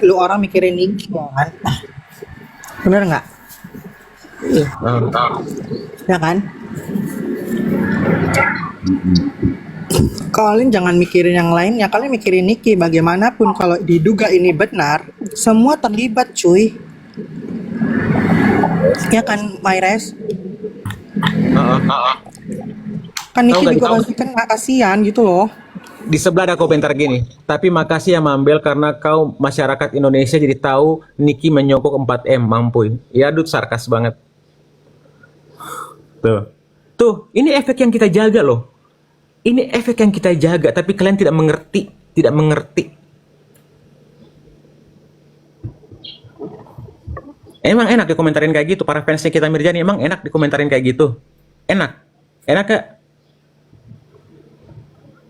A: Lu orang mikirin Niki kan? Bener nggak? Ya kan? Kalian jangan mikirin yang lainnya, kalian mikirin Niki. Bagaimanapun kalau diduga ini benar, semua terlibat cuy. Ya kan, Mayres? Kan Niki juga pasti kan kasihan gitu loh.
B: Di sebelah ada komentar gini, tapi makasih ya Mambel karena kau masyarakat Indonesia jadi tahu Niki menyogok 4M, mampuy. Ya Dut, sarkas banget. Tuh, ini efek yang kita jaga loh. Ini efek yang kita jaga, tapi kalian tidak mengerti. Emang enak dikomentarin kayak gitu, para fansnya kita Mirjani emang enak dikomentarin kayak gitu. Enak gak?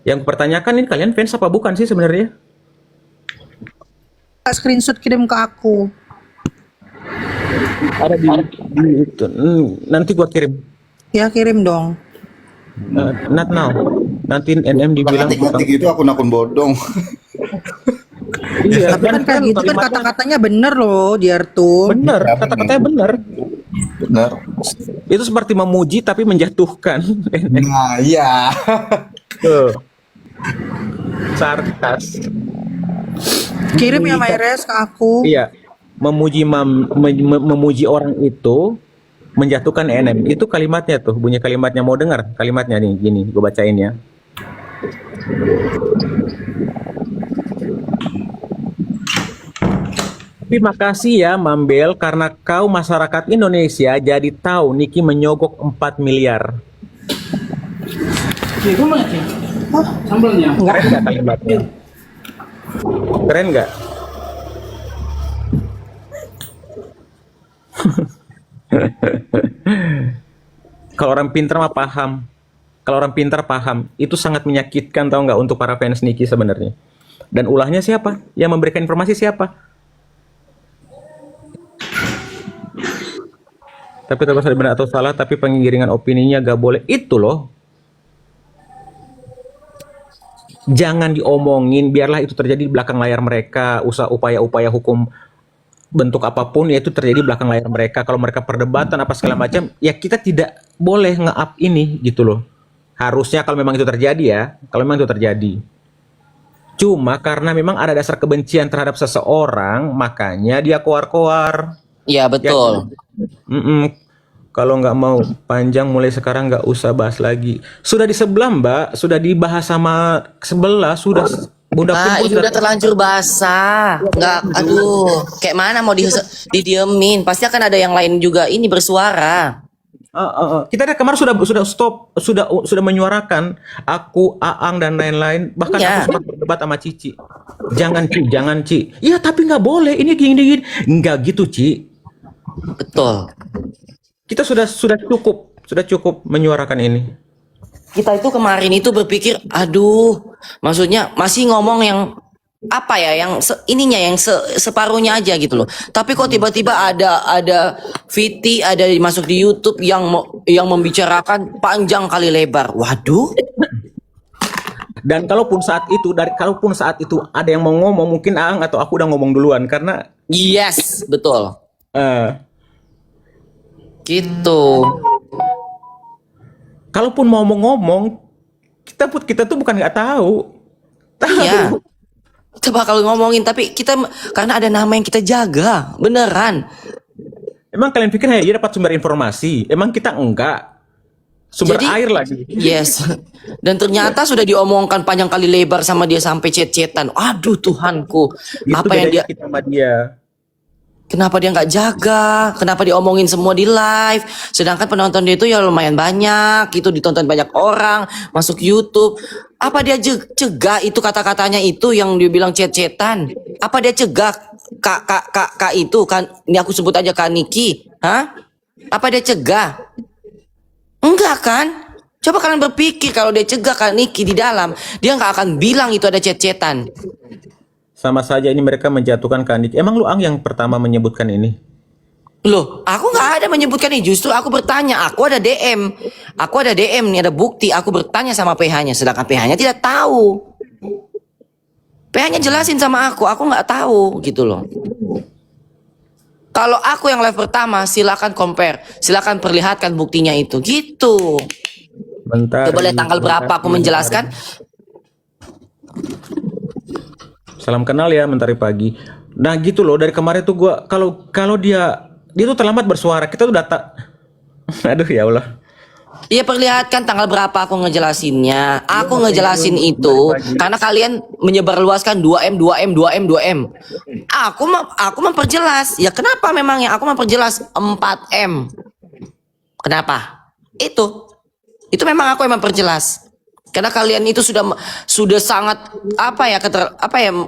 B: Yang pertanyakan ini kalian fans apa bukan sih sebenarnya?
A: Screenshot kirim ke aku.
B: Ada di itu. Nanti gua kirim.
A: Ya kirim dong.
B: Not now. Nanti NM dibilang
E: Ngetik itu akun-akun bodong.
B: Iya,
A: Tapi kan kayak gitu kan kata-katanya bener loh, Diartun.
B: bener, kata-katanya bener.
E: Benar.
B: Itu seperti memuji tapi menjatuhkan.
E: Nah, iya.
B: Tuh. Sarkas.
A: Kirim ya Mayres ke aku.
B: Iya. Memuji orang itu menjatuhkan NM. Itu kalimatnya tuh, bunyi kalimatnya. Mau dengar kalimatnya nih, gini, gue bacain ya. Terima kasih ya Mambel karena kau masyarakat Indonesia jadi tahu Niki menyogok 4 miliar. Keren nggak kalimatnya? Keren nggak? Kalau orang pintar mah paham. Kalau orang pintar paham. Itu sangat menyakitkan tahu nggak untuk para fans Niki sebenarnya. Dan ulahnya siapa? Yang memberikan informasi siapa? Tapi terlepas dari benar atau salah, tapi penggiringan opininya gak boleh. Itu loh. Jangan diomongin, biarlah itu terjadi di belakang layar mereka. Upaya-upaya hukum bentuk apapun ya itu terjadi belakang layar mereka. Kalau mereka perdebatan apa segala macam, ya kita tidak boleh nge-up ini gitu loh. Harusnya kalau memang itu terjadi ya, kalau memang itu terjadi. Cuma karena memang ada dasar kebencian terhadap seseorang, makanya dia koar-koar.
D: Iya betul.
B: Mm-mm. Kalau nggak mau panjang mulai sekarang nggak usah bahas lagi. Sudah di sebelah Mbak, sudah dibahas sama sebelah, sudah Bunda
D: Ah,
B: Queen
D: ini udah terlanjur basah. Nggak, aduh, kayak mana mau didiemin? Pasti akan ada yang lain juga ini bersuara.
B: Kita dari kemarin sudah stop, sudah menyuarakan aku, Aang dan lain-lain. Bahkan
D: Iya.
B: aku sempat berdebat sama Cici. Jangan Ci. Iya tapi nggak boleh. Ini gini. Nggak gitu Ci.
D: Betul.
B: Kita sudah cukup menyuarakan ini.
D: Kita itu kemarin itu berpikir, aduh, maksudnya masih ngomong yang apa ya, yang ininya yang separuhnya aja gitu loh. Tapi kok tiba-tiba ada VT, ada masuk di YouTube yang membicarakan panjang kali lebar. Waduh.
B: Dan kalaupun saat itu ada yang mau ngomong, mungkin Aang atau aku udah ngomong duluan karena
D: Yes, betul.
B: eh,
D: Gitu.
B: kalaupun mau ngomong, kita tuh bukan nggak tahu.
D: Iya. Kita bakal ngomongin, tapi kita karena ada nama yang kita jaga, beneran.
B: Emang kalian pikir dia dapat sumber informasi? Emang kita enggak. Sumber
D: Jadi,
B: air lagi.
D: Yes. Dan ternyata sudah diomongkan panjang kali lebar sama dia sampai chat-chatan. Aduh Tuhanku.
B: Itu
D: Apa yang dia
B: bedanya kita sama dia.
D: Kenapa dia nggak jaga? Kenapa dia omongin semua di live? Sedangkan penonton dia itu ya lumayan banyak, itu ditonton banyak orang, masuk YouTube. Apa dia cegah itu kata-katanya itu yang dia bilang chat-chatan? Apa dia cegah kak itu kan? Ini aku sebut aja Kak Niki, hah? Apa dia cegah? Enggak kan? Coba kalian berpikir kalau dia cegah Kak Niki di dalam, dia nggak akan bilang itu ada chat-chatan.
B: Sama saja ini mereka menjatuhkan Kandik. Emang lu Ang yang pertama menyebutkan ini?
D: Loh, aku nggak ada menyebutkan ini. Justru aku bertanya. Aku ada DM. Aku ada DM nih, ada bukti. Aku bertanya sama PH-nya. Sedangkan PH-nya tidak tahu. PH-nya jelasin sama aku. Aku nggak tahu gitu loh. Kalau aku yang live pertama, silakan compare. Silakan perlihatkan buktinya itu. Gitu.
B: Bentar.
D: Coba lihat tanggal berapa aku menjelaskan.
B: Salam kenal ya, Mentari Pagi. Nah gitu loh, dari kemarin tuh gua kalau dia tuh terlambat bersuara, kita tuh data. Aduh ya Allah.
D: Iya perlihatkan tanggal berapa aku ngejelasinnya. Aku ngejelasin itu karena kalian menyebarluaskan 2M. Aku memperjelas. Ya kenapa memangnya aku memperjelas 4M? Kenapa? Itu memang aku yang memperjelas. Karena kalian itu sudah sangat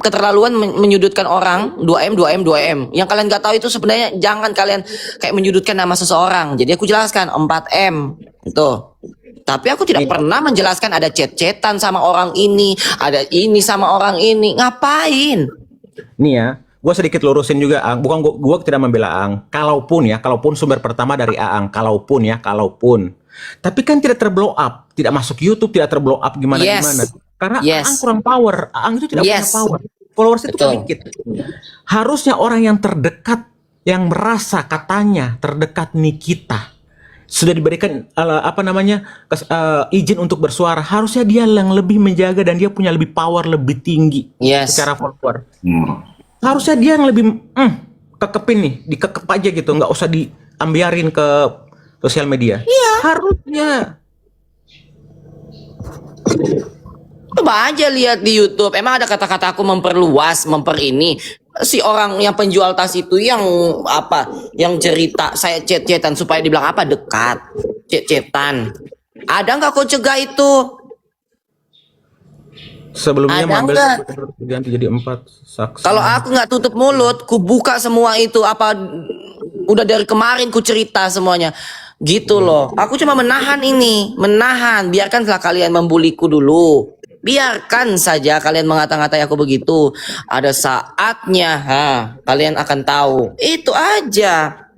D: keterlaluan menyudutkan orang 2M. Yang kalian nggak tahu itu sebenarnya jangan kalian kayak menyudutkan nama seseorang. Jadi aku jelaskan 4M itu. Tapi aku tidak pernah menjelaskan ada chat-chatan sama orang ini, ada ini sama orang ini. Ngapain?
B: Nih ya, gua sedikit lurusin juga Ang. Bukan gua tidak membela Ang. Kalaupun sumber pertama dari Aang, kalaupun. Tapi kan tidak terblow up, tidak masuk YouTube, tidak terblow up gimana. Karena Aang kurang power, Aang itu tidak punya power. Followers itu sedikit. Harusnya orang yang terdekat, yang merasa katanya terdekat Nikita, sudah diberikan izin untuk bersuara. Harusnya dia yang lebih menjaga dan dia punya lebih power, lebih tinggi secara follower. Harusnya dia yang lebih kekepin nih, dikekep aja gitu, nggak usah diambiarin ke sosial media. Iya. Harusnya.
D: Coba aja lihat di YouTube. Emang ada kata-kata aku memperluas, ini. Si orang yang penjual tas itu yang cerita saya chat-chatan supaya dibilang apa? Dekat. Chat-chatan. Ada nggak kau cegah itu?
B: Sebelumnya
D: Ada
B: mengambil
D: nggak?
B: ganti jadi 4 saksi.
D: Kalau aku nggak tutup mulut, ku buka semua itu udah dari kemarin ku cerita semuanya. Gitu loh. Aku cuma menahan. Biarkanlah kalian membuliku dulu. Biarkan saja kalian mengata-ngatai aku begitu. Ada saatnya, kalian akan tahu. Itu aja.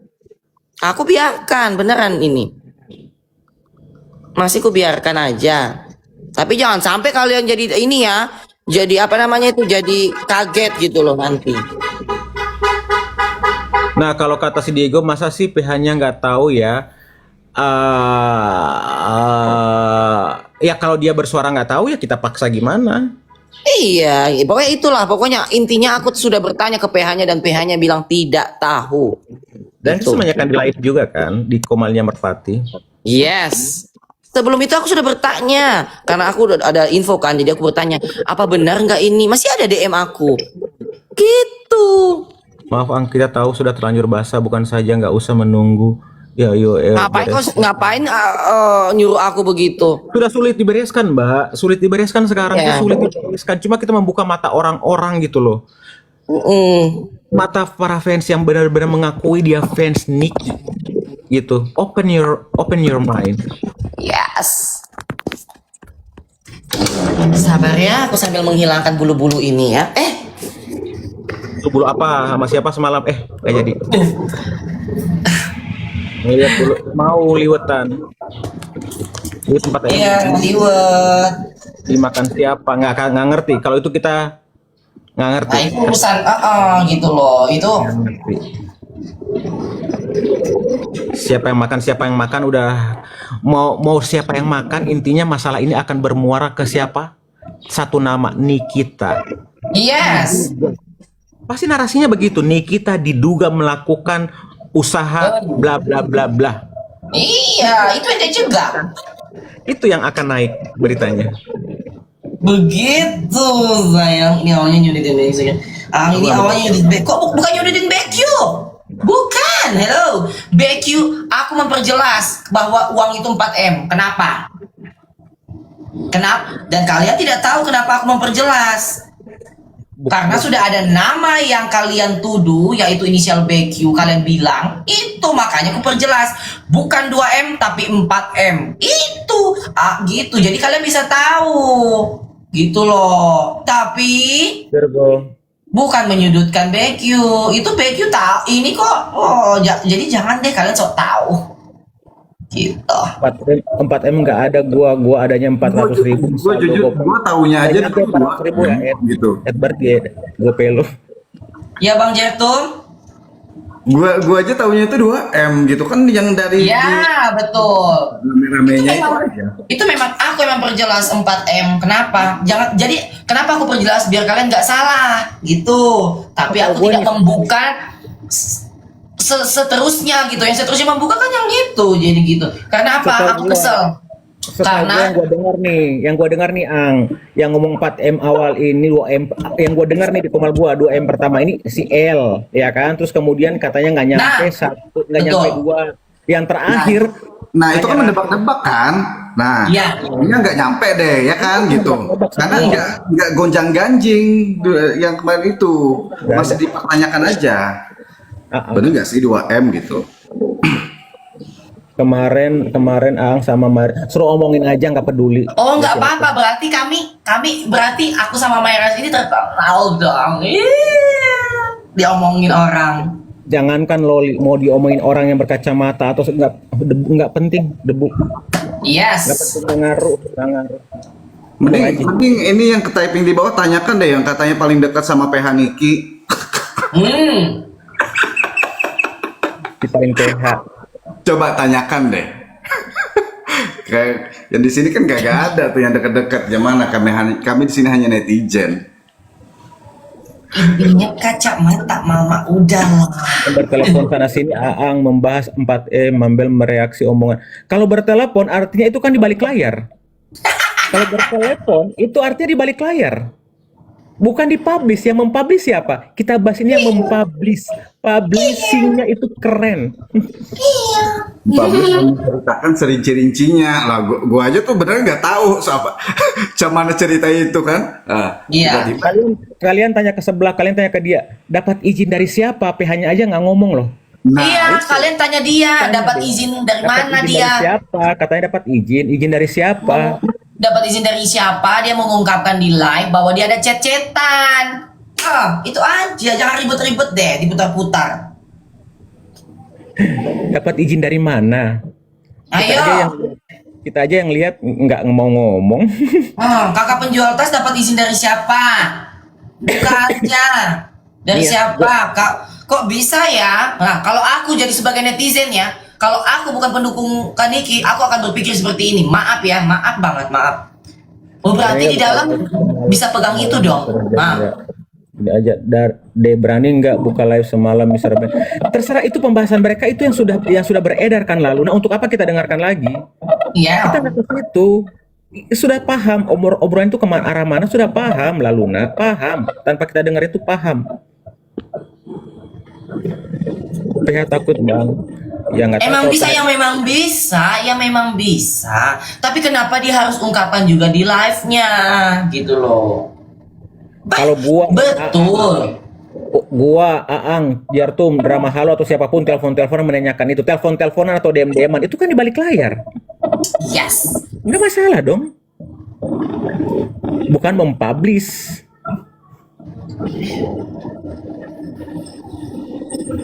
D: Aku biarkan, beneran ini. Masih ku biarkan aja. Tapi jangan sampai kalian jadi ini ya. Jadi jadi kaget gitu loh nanti.
B: Nah, kalau kata si Diego, masa sih PH-nya nggak tahu ya? Ya kalau dia bersuara nggak tahu ya kita paksa gimana?
D: Iya, pokoknya itulah. Pokoknya intinya aku sudah bertanya ke PH-nya dan PH-nya bilang tidak tahu.
B: Dan itu
D: Gitu.
B: semuanya kan di live juga kan di Komalnya Merpati.
D: Yes. Sebelum itu aku sudah bertanya karena aku udah ada info kan, jadi aku bertanya apa benar nggak ini masih ada DM aku. Gitu.
B: Maaf Ang, kita tahu sudah terlanjur basah, bukan saja nggak usah menunggu. Ya,
D: Ngapain nyuruh aku begitu?
B: Sudah sulit dibereskan, Mbak. Sulit dibereskan sekarang
D: Ya.
B: itu sulit dibereskan. Cuma kita membuka mata orang-orang gitu loh. Mata para fans yang benar-benar mengakui dia fans Nick gitu. Open your mind.
D: Yes. Sabar ya, aku sambil menghilangkan bulu-bulu ini ya.
B: Itu bulu apa sama siapa semalam? Gak jadi. Ngeliat dulu mau liwetan. Di tempat
D: Iya, liwet.
B: dimakan siapa? Nggak ngerti. Kalau itu kita nggak ngerti.
D: Nah, itu urusan gitu loh. Itu
B: Nggak ngerti. Siapa yang makan udah mau siapa yang makan, intinya masalah ini akan bermuara ke siapa? Satu nama, Nikita.
D: yes.
B: Pasti narasinya begitu. Nikita diduga melakukan usaha bla bla bla bla.
D: Iya, itu aja juga.
B: Itu yang akan naik beritanya.
D: Begitu sayang. Ini awalnya nyuditin Becky. Ini awalnya nyuditin Becky. Kok bukan nyuditin Becky? Bukan. Hello. Becky, aku memperjelas bahwa uang itu 4M. Kenapa? Dan kalian tidak tahu kenapa aku memperjelas. Karena sudah ada nama yang kalian tuduh, yaitu inisial BQ. Kalian bilang itu, makanya aku perjelas. Bukan 2M tapi 4M. Itu gitu. Jadi kalian bisa tahu. Gitu loh. Tapi bukan menyudutkan BQ. Itu BQ tahu. Ini kok. Jadi jangan deh kalian sok tahu. Gitu.
B: 4M nggak ada, gua adanya 400.000.
E: Gue jujur, gue taunya aja
B: Banyak ya, 400.000 ya,
E: gitu.
B: Edward ya, gue pelo.
D: Ya Bang Jertum.
E: Gua aja taunya itu 2M gitu kan, yang dari
D: Ya betul.
E: rame-ramenya itu
D: memang,
E: aja.
D: itu memang aku yang perjelas 4M. Kenapa? Kenapa aku perjelas biar kalian nggak salah gitu. Tapi aku tidak membuka seterusnya gitu. Yang seterusnya membuka kan yang gitu. Jadi gitu. Karena apa? Aku kesel.
B: Karena yang gua dengar nih Ang, yang ngomong 4M awal ini 2M, yang gua dengar nih di komal gua 2M pertama ini si L ya kan, terus kemudian katanya nggak nyampe nggak nyampe 2, yang terakhir
E: Nah itu kan mendebak-debak kan. Nah
D: ya.
E: ini nggak nyampe deh ya kan gitu. Karena nggak gonjang ganjing yang kemarin itu, masih dipertanyakan aja. Bener nggak sih 2M gitu?
B: Kemarin Ang sama suruh omongin aja, nggak peduli.
D: Oh nggak apa-apa, berarti kami berarti aku sama Mayras ini terkenal dong. Diomongin orang.
B: Jangankan lo mau diomongin orang yang berkacamata atau nggak penting debu.
D: Yes.
B: Nggak penting, nggak ngaruh.
E: Mending ini yang ke typing di bawah, tanyakan deh yang katanya paling dekat sama PH Niki.
B: Di paling PH.
E: Coba tanyakan deh. Kayak yang di sini kan gak ada tuh yang dekat-dekat. Gimana kami di sini hanya netizen.
D: Intinya kacamata mama udah.
B: Bertelepon sana sini, Aang membahas 4M, Mambel mereaksi omongan. Kalau bertelepon artinya itu kan di balik layar. Kalau bertelepon itu artinya di balik layar. Bukan dipublish. Yang mempublish siapa? Kita bahas ini yang mempublish. Publishingnya itu keren.
E: Publish menceritakan serinci-rincinya lah. Gua aja tuh beneran nggak tahu siapa. Cuman cerita itu kan.
D: Iya.
B: Kalian tanya ke sebelah, kalian tanya ke dia. Dapat izin dari siapa? PH-nya aja nggak ngomong loh.
D: Iya, kalian tanya dia dapat izin dari mana
B: Izin
D: dia?
B: dari siapa? Katanya dapat izin dari siapa?
D: Dapat izin dari siapa? Dia mengungkapkan di live bahwa dia ada chat-chatan. Itu aja, jangan ribet-ribet deh, diputar-putar.
B: Dapat izin dari mana?
D: Ayo.
B: Kita aja yang lihat nggak mau ngomong.
D: Kakak penjual tas dapat izin dari siapa? Buka aja. Dari siapa? Kok bisa ya? Nah, kalau aku jadi sebagai netizen ya, kalau aku bukan pendukung Kaniki, aku akan berpikir seperti ini. Maaf ya, maaf banget, maaf. Oh berarti di dalam bisa pegang itu dong. Maaf.
B: Ini aja dia berani nggak buka live semalam Mr. Ben. Terserah, itu pembahasan mereka, itu yang sudah beredar kan lalu. Nah, untuk apa kita dengarkan lagi?
D: Iya.
B: Kita nggak ke situ. Sudah paham obrolan itu kemana, arah mana sudah paham lalu, paham. Tanpa kita dengar itu paham. PH takut bang. Ya nggak tahu.
D: Emang bisa, yang memang bisa. Tapi kenapa dia harus ungkapan juga di live-nya, gitu loh.
B: Kalau
D: Betul.
B: gua Aang, Jartum, Drama Halo atau siapapun telepon-teleponan menanyakan itu, telepon-teleponan atau DM-DM-an itu kan di balik layar.
D: Yes.
B: Nggak masalah dong. Bukan mempublish.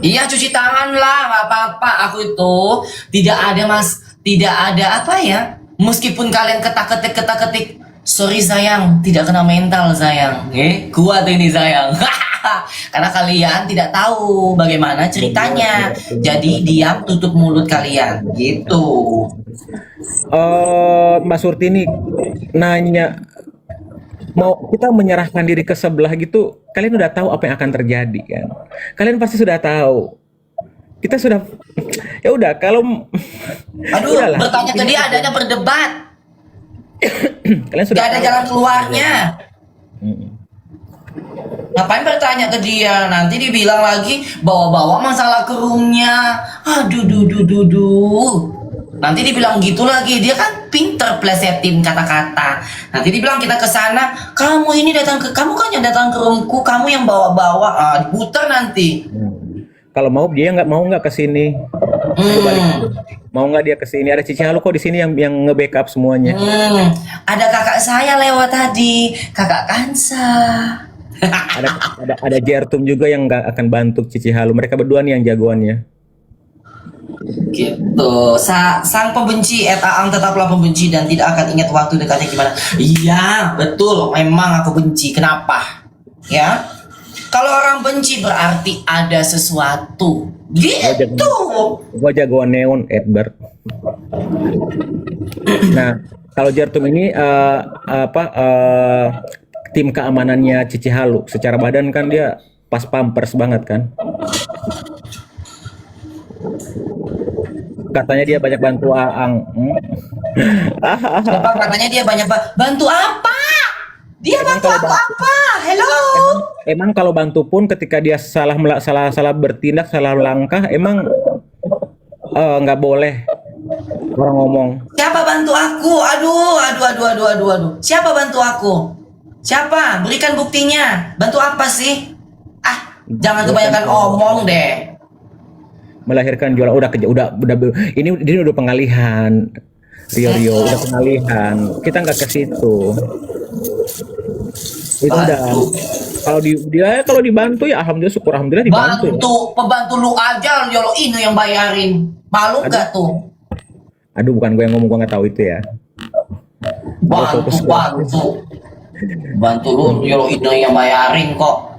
D: Iya, cuci tangan lah, nggak apa-apa. Aku itu tidak ada apa ya. Meskipun kalian ketak-ketik, sorry sayang, tidak kena mental sayang. Kuat ini sayang. Karena kalian tidak tahu bagaimana ceritanya. Jadi diam, tutup mulut kalian, gitu.
B: Mbak Surtini nanya, mau kita menyerahkan diri ke sebelah gitu, kalian udah tahu apa yang akan terjadi kan? Kalian pasti sudah tahu. Kita sudah, ya udah kalau
D: Aduh,
B: udahlah.
D: bertanya ke dia adanya berdebat.
B: Kalian sudah
D: Gak ada
B: tahu.
D: jalan keluarnya. Ngapain bertanya ke dia? Nanti dibilang lagi bawa-bawa masalah ke roomnya. Aduh. Nanti dibilang gitu lagi. Dia kan pinter plesetin kata-kata. Nanti dibilang kita ke sana, kamu kan yang datang ke roomku, kamu yang bawa-bawa. Diputar nanti.
B: Kalau mau dia nggak ke sini. Mau nggak dia ke sini? Ada Cici Halo kok di sini yang nge-backup semuanya.
D: Ada kakak saya lewat tadi, kakak Kansa.
B: ada Jertum juga yang nggak akan bantu Cici Halo. Mereka berdua nih yang jagoannya.
D: Gitu. Sang pembenci, Aang tetaplah pembenci dan tidak akan ingat waktu dekatnya gimana. Iya, betul. Memang aku benci. Kenapa? Ya. Kalau orang benci berarti ada sesuatu. Gitu.
B: Gua jagoan Neon Edward. Nah, kalau Jertum ini tim keamanannya Cici Halu. Secara badan kan dia pas pampers banget kan. Katanya dia banyak bantu Aang.
D: Siapa katanya dia banyak bantu apa? Dia bantu aku apa? Hello.
B: Emang kalau bantu pun ketika dia salah bertindak, salah langkah, emang nggak boleh orang ngomong.
D: Siapa bantu aku? Aduh. Siapa bantu aku? Siapa? Berikan buktinya. Bantu apa sih? Jangan kebanyakan omong deh.
B: Melahirkan jualan udah ini udah pengalihan. Rio udah pengalihan. Kita nggak ke situ. Itu udah. Kalau dibantu ya alhamdulillah, syukur alhamdulillah dibantu.
D: Pembantu lu aja Yolo Ino yang bayarin. Malu gak tuh?
B: Aduh, bukan gue yang ngomong, gue nggak tahu itu ya.
D: Bantu lu Yolo Ino yang bayarin kok.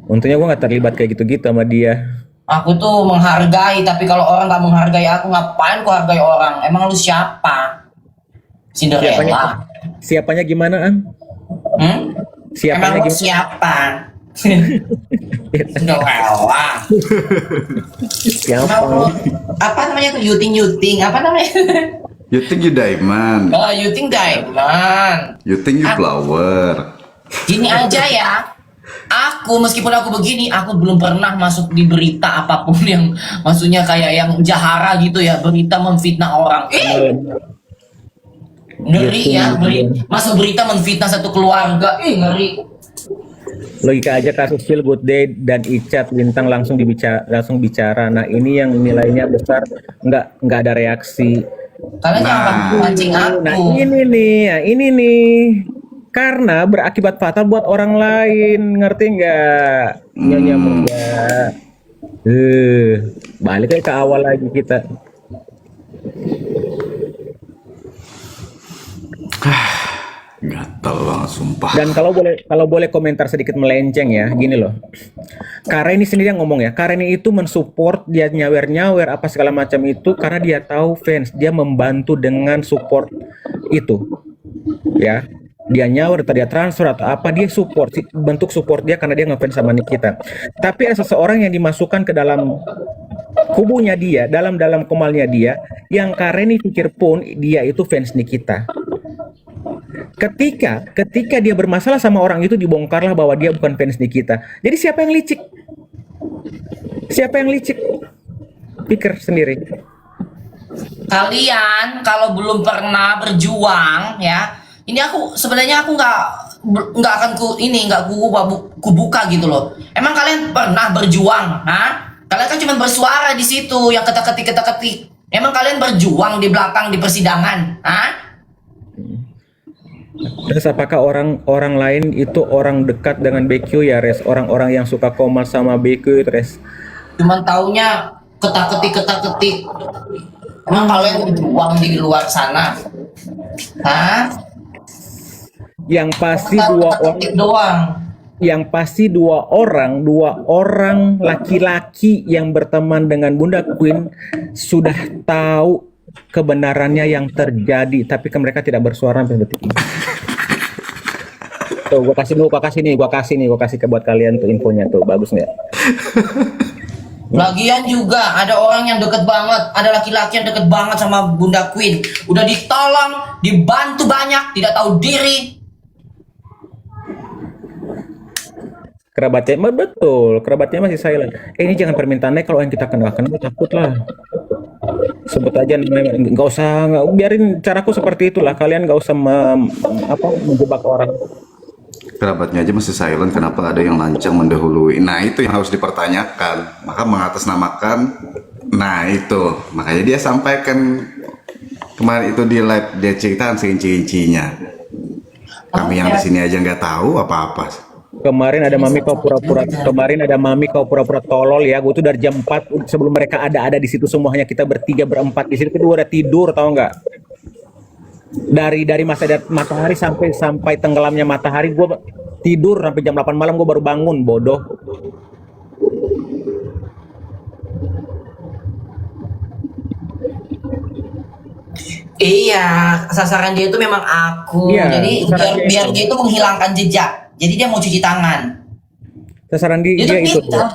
B: Untungnya gue nggak terlibat kayak gitu-gitu sama dia.
D: Aku tuh menghargai, tapi kalau orang nggak menghargai aku, ngapain ku hargai orang? Emang lu siapa? Cinderella.
B: Siapanya gimana, Ang?
D: Emang lu siapa? Cinderella.
B: Siapa?
D: Apa namanya tuh? Yuting. Apa namanya?
E: You think you diamond.
D: Oh, you think diamond.
E: You think you flower.
D: Gini aja ya. Meskipun aku begini, aku belum pernah masuk di berita apapun yang maksudnya kayak yang jahara gitu ya, berita memfitnah orang. Ngeri ya, masuk berita memfitnah satu keluarga. Ngeri.
B: Logika aja kasus Feel Good Day dan Icat Bintang langsung bicara. Nah, ini yang nilainya besar, nggak ada reaksi.
D: Kalian jangan pancing aku.
B: Nah, ini nih. Karena berakibat fatal buat orang lain, ngerti nggak? Nyonya muda. Balik ke awal lagi kita.
E: Gatel banget sumpah.
B: Dan kalau boleh komentar sedikit melenceng ya, gini loh. Kareni sendiri yang ngomong ya, Kareni itu mensupport, dia nyawer-nyawer apa segala macam itu karena dia tahu fans, dia membantu dengan support itu. Ya. Dia nyawer atau dia transfer atau apa, dia support, bentuk support dia karena dia ngefans sama Nikita. Tapi ada seseorang yang dimasukkan ke dalam kubunya dia, dalam komalnya dia, yang Kareni pikir pun dia itu fans Nikita. Ketika dia bermasalah sama orang itu, dibongkarlah bahwa dia bukan fans Nikita. Jadi siapa yang licik? Siapa yang licik? Pikir sendiri.
D: Kalian kalau belum pernah berjuang ya, ini aku sebenarnya aku nggak akan kubuka gitu loh. Emang kalian pernah berjuang? Hah? Kalian kan cuma bersuara di situ yang ketik. Emang kalian berjuang di belakang di persidangan? Hah?
B: Terus apakah orang lain itu orang dekat dengan BQ ya, Res? Orang-orang yang suka komal sama BQ itu, Res?
D: Cuman taunya ketik. Emang kalian berjuang di luar sana? Hah?
B: Yang pasti
D: Ketik doang.
B: dua orang laki-laki yang berteman dengan Bunda Queen sudah tahu kebenarannya yang terjadi, tapi mereka tidak bersuara sampai detik ini. Tuh, gua kasih ke buat kalian tuh infonya tuh, bagus nggak?
D: Lagian juga ada orang yang deket banget, ada laki-laki yang deket banget sama Bunda Queen. Udah ditolong, dibantu banyak, tidak tahu diri.
B: Kerabatnya betul, kerabatnya masih silent. Ini jangan permintaannya, kalau yang kita kenal takut lah. Sebut aja namanya, biarin caraku seperti itulah. Kalian nggak usah menjebak orang.
E: Kerabatnya aja masih silent, kenapa ada yang lancang mendahului? Nah itu yang harus dipertanyakan. Maka mengatasnamakan, nah itu makanya dia sampaikan kemarin itu di live, dia ceritakan serinci-rincinya. Kami yang di sini aja nggak tahu apa-apa.
B: Kemarin ada mami kau pura-pura tolol ya. Gue tuh dari jam 4 sebelum mereka ada di situ semuanya, kita bertiga berempat di situ, kedua udah tidur, tahu nggak? Dari matahari sampai tenggelamnya matahari, gue tidur sampai jam 8 malam, gue baru bangun, bodoh.
D: Iya, sasaran dia itu memang aku.
B: Iya,
D: Jadi biar dia itu menghilangkan jejak. Jadi dia mau cuci tangan.
B: Sasaran dia
D: Dia tuh
B: itu.
D: pintar.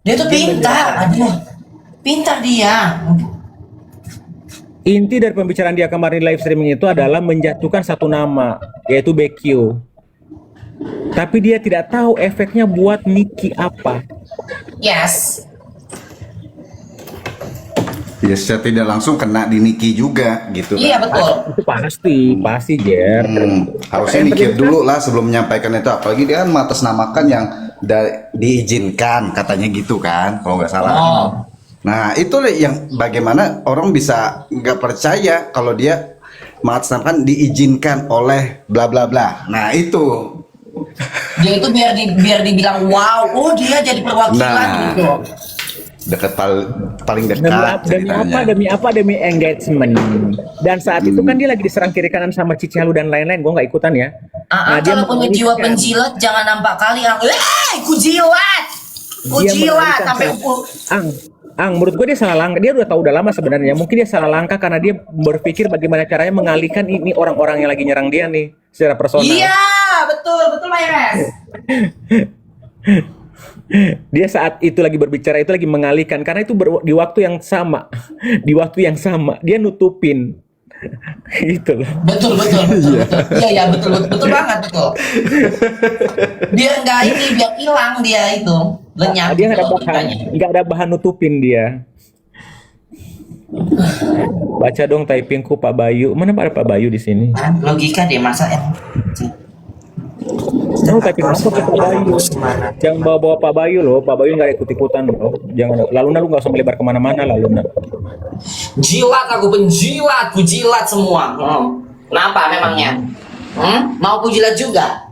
D: Dia tuh pintar. Aduh, pintar dia.
B: Inti dari pembicaraan dia kemarin live streaming itu adalah menjatuhkan satu nama, yaitu BQ. Tapi dia tidak tahu efeknya buat Niki apa.
D: Yes.
E: Ya secara tidak langsung kena di Niki juga gitu.
D: Iya betul.
B: Itu pasti Jer.
E: Harusnya mikir dulu lah sebelum menyampaikan itu, apalagi dia kan mengatasnamakan yang diizinkan katanya gitu kan, kalau nggak salah.
D: Oh.
E: Nah itu yang bagaimana orang bisa nggak percaya kalau dia mengatasnamakan diizinkan oleh bla bla bla. Nah itu
D: Dia itu biar dibilang wow, oh dia jadi perwakilan gitu.
E: Dekat paling dekat
B: Demi apa? Demi engagement. Dan saat itu kan dia lagi diserang kiri kanan sama Cici Halu dan lain-lain. Gue nggak ikutan ya.
D: Dia kalau punya jiwa penjilat jangan nampak kali ku jilat sampai
B: menurut gue dia salah langkah. Dia udah tahu udah lama sebenarnya. Mungkin dia salah langkah karena dia berpikir bagaimana caranya mengalihkan ini orang-orang yang lagi nyerang dia nih secara personal.
D: Iya, betul Mayres.
B: Dia saat itu lagi berbicara itu lagi mengalihkan karena itu di waktu yang sama dia nutupin gitu loh.
D: Betul. Iya betul banget betul. Biar hilang dia itu lenyap.
B: Dia nggak ada bahan nutupin dia. Baca dong typingku Pak Bayu. Mana ada Pak Bayu di sini?
D: Logika deh masa yang
B: typing apa ke Pak Bayu? Jangan bawa Pak Bayu loh. Pak Bayu nggak ikut-ikutan loh. Jangan. Laluna lu nggak usah melebar kemana-mana Laluna.
D: Jilat aku penjilat, ku jilat semua. Kenapa memangnya? Mau ku jilat juga?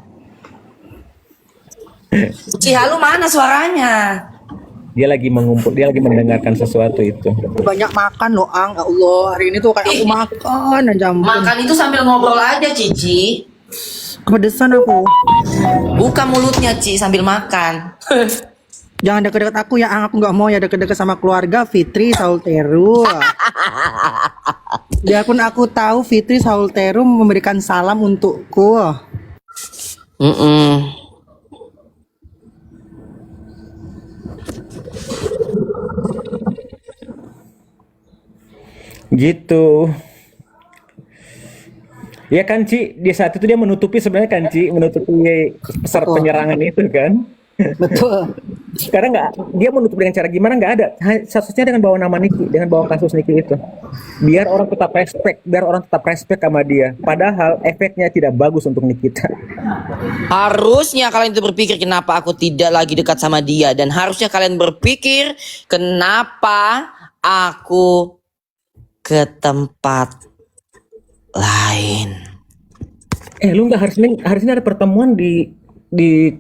D: Cihalu mana suaranya?
B: Dia lagi mendengarkan sesuatu itu.
A: Banyak makan loh, Ang. Ya Allah, hari ini tuh kayak aku makan aja.
D: Makan itu sambil ngobrol aja, Cici.
A: Kepedesan aku.
D: Buka mulutnya, Ci, sambil makan.
A: Jangan deket-deket aku ya, Ang. Aku nggak mau ya deket-deket sama keluarga Fitri Saulteru. Di akun aku tahu Fitri Saulteru memberikan salam untukku.
D: Mm-mm.
B: Gitu. Ya kan Ci, di saat itu dia menutupi sebenarnya kan Ci, menutupi peserta penyerangan itu kan.
A: Betul.
B: Sekarang nggak, dia menutup dengan cara gimana nggak ada. Satu-satunya dengan bawa nama Niki, dengan bawa kasus Niki itu. Biar orang tetap respect sama dia. Padahal efeknya tidak bagus untuk Nikita.
D: Harusnya kalian itu berpikir kenapa aku tidak lagi dekat sama dia, dan harusnya kalian berpikir kenapa aku ke tempat lain.
B: Lu nggak harusnya ada pertemuan di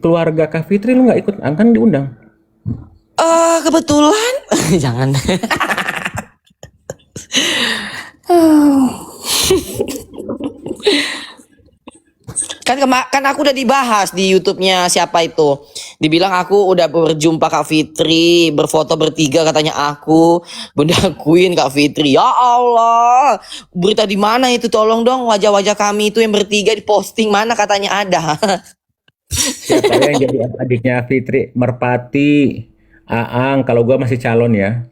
B: keluarga Kak Fitri, lu nggak ikut, kan diundang.
D: Kebetulan jangan. Kan aku udah dibahas di YouTube-nya siapa itu. Dibilang aku udah berjumpa Kak Fitri, berfoto bertiga katanya aku, Bunda Queen Kak Fitri. Ya Allah, berita di mana itu? Tolong dong, wajah-wajah kami itu yang bertiga diposting, mana katanya ada.
B: Siapa yang jadi adiknya Fitri? Merpati, Aang, kalau gua masih calon ya.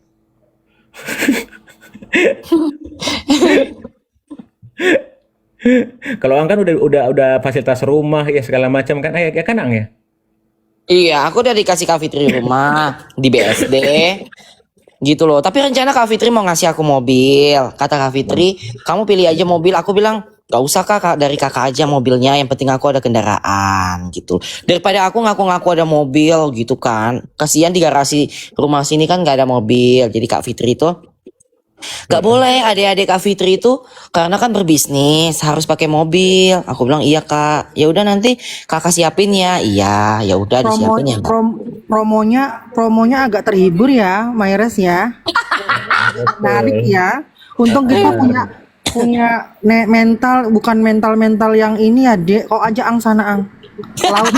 B: Kalau Ang kan udah fasilitas rumah ya segala macam kan, ya kan Ang ya.
D: Iya, aku udah dikasih Kak Fitri rumah di BSD. Gitu loh. Tapi rencana Kak Fitri mau ngasih aku mobil. Kata Kak Fitri, kamu pilih aja mobil. Aku bilang, gak usah Kak, dari kakak aja mobilnya. Yang penting aku ada kendaraan gitu. Daripada aku ngaku-ngaku ada mobil gitu kan. Kasihan di garasi rumah sini kan gak ada mobil. Jadi Kak Fitri itu gak boleh adik-adik Kak Fitri itu karena kan berbisnis harus pakai mobil. Aku bilang iya Kak. Ya udah nanti kakak siapin ya. Iya, ya udah disiapin ya.
A: Promonya agak terhibur ya, Mayres ya. Menarik ya. Untung kita punya mental, bukan mental yang ini ya, Dek. Kok aja Ang sana Ang. Laut.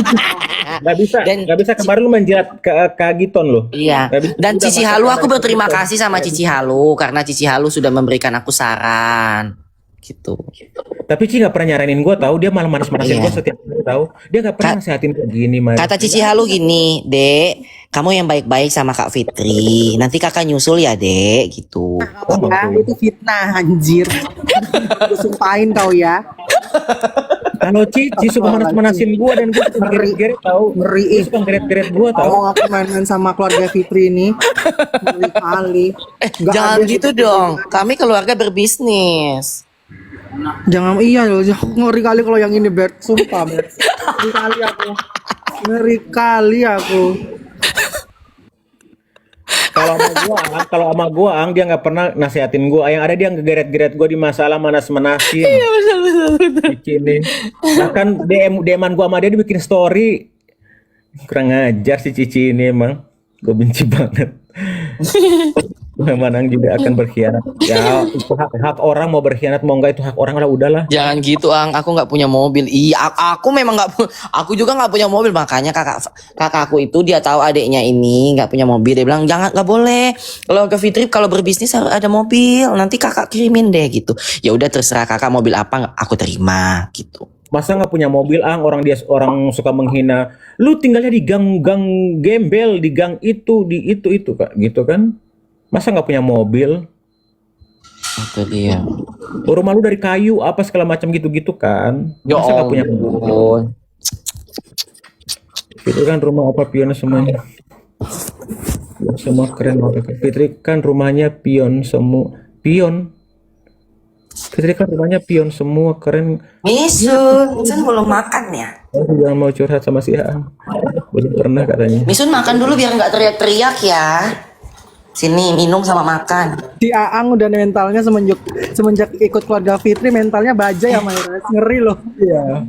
B: Nggak bisa kemarin lu menjilat ke Giton loh.
D: Iya. Dan Cici Halu, aku berterima kasih sama Cici Halu karena Cici Halu sudah memberikan aku saran. Gitu.
B: Tapi Ci nggak pernah nyaranin gue, tahu dia malah manas-manasin gue setiap hari, tahu. Dia nggak pernah nasihatin kayak gini, Mas.
D: Kata Cici Halu gini, Dek, kamu yang baik-baik sama Kak Fitri. Nanti kakak nyusul ya, Dek, gitu.
A: Ya, itu fitnah anjir. Aku sumpahin kau ya.
B: Kalau Ci suka manas-manasin gue dan gue suka geret-geret tahu.
A: Ngeri.
B: Dia suka geret-geret gue tahu.
A: Mau aku main sama keluarga Fitri ini. Ngeri kali. Nggak
D: Jangan
A: ada
D: gitu dong. Kami keluarga berbisnis.
A: Jangan, iya loh, ngeri kali kalau yang ini Bert, sumpah Bert. Ngeri kali aku.
B: Kalau sama gua Ang dia nggak pernah nasihatin gua. Yang ada dia ngegeret-geret gua di masalah manas-manasin. Iya betul. Ini. Bahkan DM-an gua sama dia bikin story. Kurang ajar si Cici ini emang. Gua benci banget. Manang juga akan berkhianat. Ya, itu hak orang, mau berkhianat mau enggak itu hak orang, lah udahlah.
D: Jangan gitu, Ang. Aku nggak punya mobil. Iya, aku memang nggak. Aku juga nggak punya mobil. Makanya kakakku itu dia tahu adiknya ini nggak punya mobil. Dia bilang jangan, nggak boleh. Kalau ke Fitri kalau berbisnis harus ada mobil. Nanti kakak kirimin deh gitu. Ya udah terserah kakak mobil apa aku terima gitu.
B: Masa nggak punya mobil Ang, orang suka menghina. Lu tinggalnya di gang gembel, di gang itu, di itu Kak, gitu kan? Masa nggak punya mobil?
D: Itu dia.
B: Rumah lu dari kayu apa segala macam gitu-gitu kan?
D: Ya
B: Masa nggak punya mobil? Itu kan rumah apa pion semuanya. Semua keren banget. Fitri kan rumahnya pion semua. Pion. Fitri kan rumahnya pion semua, keren.
D: Misun belum makan ya?
B: Jangan mau curhat sama si Aang. Belum pernah katanya.
D: Misun makan dulu biar nggak teriak-teriak ya. Sini minum sama makan.
A: Si Aang udah mentalnya semenjak ikut keluarga Fitri mentalnya baja ya Mayres. Ngeri loh. Iya.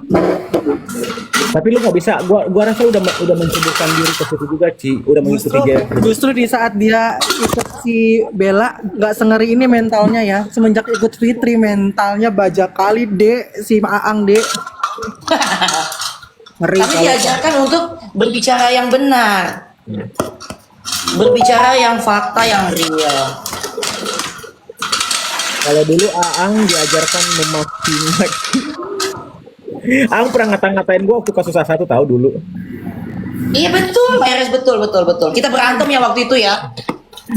B: Tapi lu nggak bisa. Gua rasa udah menceburkan diri ke situ juga Ci. Udah mengikuti dia.
A: Justru di saat dia ikut si Bella nggak sengeri ini mentalnya ya. Semenjak ikut Fitri mentalnya baja kali Dek, si Aang Dek. Ngeri
D: Kami
A: kalau
D: diajarkan untuk berbicara yang benar. Berbicara yang fakta, yang real.
B: Kalau dulu Aang diajarkan memaki-maki. Aang pernah ngata-ngatain gua waktu kasus A1 tahu dulu.
D: Iya betul, Maires, betul. Kita berantem ya waktu itu ya.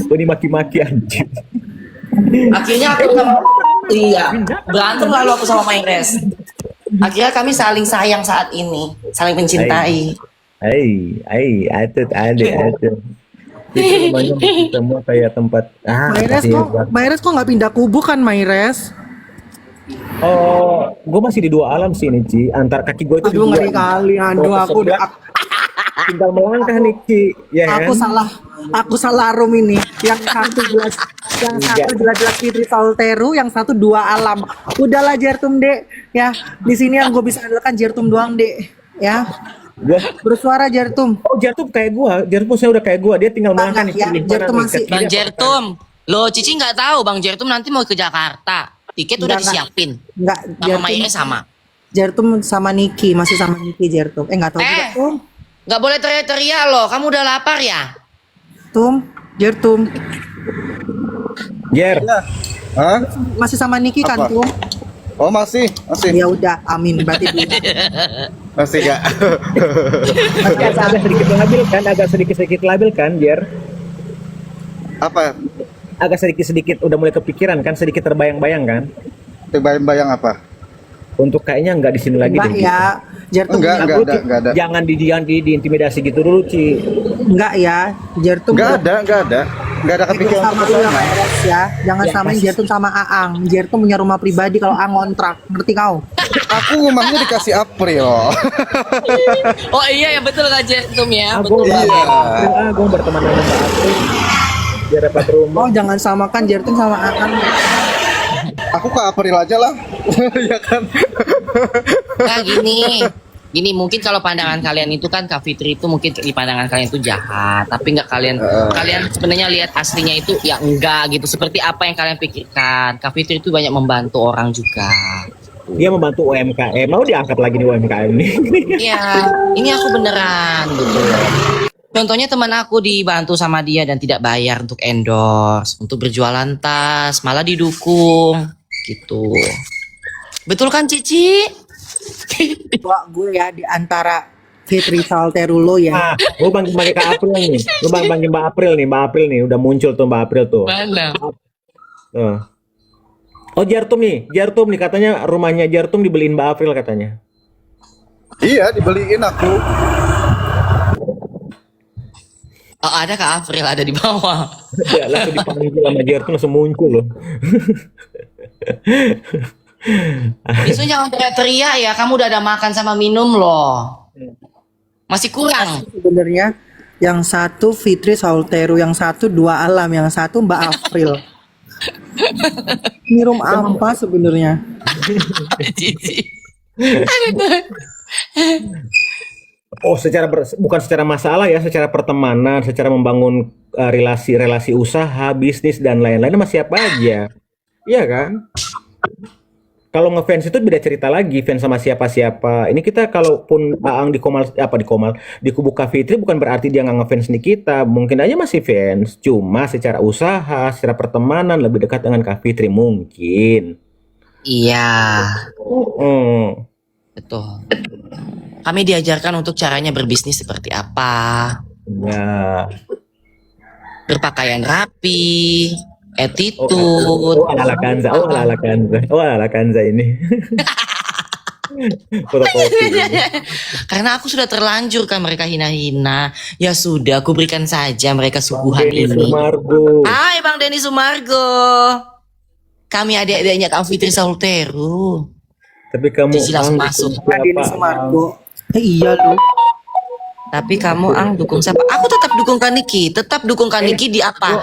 B: Gua dimaki-maki anjir.
D: Akhirnya aku sama berantem lalu aku sama Maires. Akhirnya kami saling sayang saat ini, saling mencintai.
B: Atut. Itu rumahnya masih semua kayak tempat
A: Maires kok nggak pindah kubu kan Maires?
B: Oh, gue masih di dua alam sih nih, Ci. Antar kaki gue itu
A: Aduh ngeri kali, aduh aku udah
B: tinggal melangkah nih, Ci. Ya
A: aku
B: kan?
A: aku salah room ini. Yang satu jelas Fitri Salteru, yang satu dua alam. Udahlah Jertum Dek, ya di sini yang gue bisa andalkan Jertum doang Dek, ya. Bersuara Jertum.
B: Oh, Jartum kayak gua. Jartum saya udah kayak gua. Dia tinggal melangkah nih.
A: Ya,
B: pilih
A: Jartum
B: mana nih,
A: masih-
B: ke kiri
D: Bang
B: apa ke
D: Jertum, lo Cici nggak tahu Bang Jertum nanti mau ke Jakarta. Tiket udah
A: Enggak.
D: disiapin.
A: Enggak,
D: Sama Maires sama.
A: Jertum sama Niki, masih sama Niki Jertum. Enggak tahu juga Tum.
D: Nggak boleh teriak-teriak loh. Kamu udah lapar ya?
A: Tum, Jertum.
B: kanan? Jer.
E: Hah?
A: Masih sama Niki kan
E: Apa?
A: Tum?
E: Oh masih
A: Ya udah, amin berarti dia.
E: masih gak?
B: Agak sedikit labil kan? Agak sedikit labil kan, Jer?
E: Apa?
B: Agak sedikit udah mulai kepikiran kan? Sedikit terbayang-bayang kan?
E: Bayang-bayang apa?
B: Untuk kayaknya nggak di sini lagi
A: Enggak
B: deh.
A: ya, Jertum
E: Enggak,
A: punya-
E: enggak ada, enggak ada.
B: Jangan diintimidasi gitu dulu, Ci.
A: enggak ya, Jertum
E: Enggak ada. Enggak ada kepikiran
A: sama
E: ke
A: dulu ya
E: sana.
A: Maires ya. Jangan
B: Ya,
A: samain
B: pasti.
A: Jertum sama Aang. Jertum punya rumah pribadi, kalau Aang ngontrak. Ngerti kau?
E: Aku rumahnya dikasih April.
D: Oh iya ya betul Kak Jertum ya.
B: Gue
E: Iya.
B: gue berteman sama Mbak April. Biar dapat rumah.
A: Oh, jangan samakan Jertum sama Aang.
E: Aku ke April aja lah. Ya kan?
D: Nah gini mungkin kalau pandangan kalian itu kan Kak Fitri itu mungkin di pandangan kalian itu jahat, tapi nggak kalian sebenarnya lihat aslinya itu ya enggak gitu. Seperti apa yang kalian pikirkan, Kak Fitri itu banyak membantu orang juga.
B: Dia membantu UMKM. Mau diangkat lagi nih UMKM nih.
D: Iya, ini aku beneran gitu. Contohnya teman aku dibantu sama dia dan tidak bayar untuk endorse, untuk berjualan tas, malah didukung gitu. Betul kan Cici?
A: Wah, gue ya di antara Fitri Salteru lo ya.
B: Ah, gue panggil Kak April nih. Lu panggil Mbak April nih. Mbak April nih udah muncul tuh Mbak April tuh.
D: Mana?
B: Tuh. Oh, Jartum nih katanya rumahnya Jartum dibeliin Mbak April katanya.
E: Iya, dibeliin aku.
D: Oh, ada Kak April ada di bawah.
B: Ya, langsung dipanggil sama Jartum langsung muncul loh.
D: Itu jangan teriak-teriak ya, kamu udah ada makan sama minum loh. Masih kurang.
A: Sebenarnya yang satu Fitri Salteru, yang satu dua alam, yang satu Mbak April. Ini room apa sebenarnya?
D: Cici.
B: Oh, bukan secara masalah ya, secara pertemanan, secara membangun relasi usaha, bisnis dan lain-lain masih apa aja. Iya kan? Kalau ngefans itu beda cerita lagi, fans sama siapa-siapa. Ini kita kalaupun Aang di kubu Kak Fitri bukan berarti dia nggak ngefans nih kita. Mungkin aja masih fans, cuma secara usaha, secara pertemanan lebih dekat dengan Kak Fitri mungkin.
D: Iya,
B: Hmm.
D: betul. Kami diajarkan untuk caranya berbisnis seperti apa.
B: Ya.
D: Berpakaian rapi, attitude.
B: Ala Kanza, ala Kanza ini. Fotokopi.
D: Karena aku sudah terlanjur kan mereka hina-hina. Ya sudah, aku berikan saja mereka suguhan
B: Denny
D: ini.
B: Sumargo.
D: Hai Bang Denny Sumargo. Kami adik-adiknya Kak Fitri Salteru.
B: Tapi kamu
D: Cici langsung
B: Ang,
D: masuk.
B: dukung siapa,
A: Denny
B: Ang?
A: Sumargo. Iya loh.
D: Tapi kamu Ang dukung siapa? Aku tetap dukung Kak Niki. Tetap dukung Kak Niki di apa?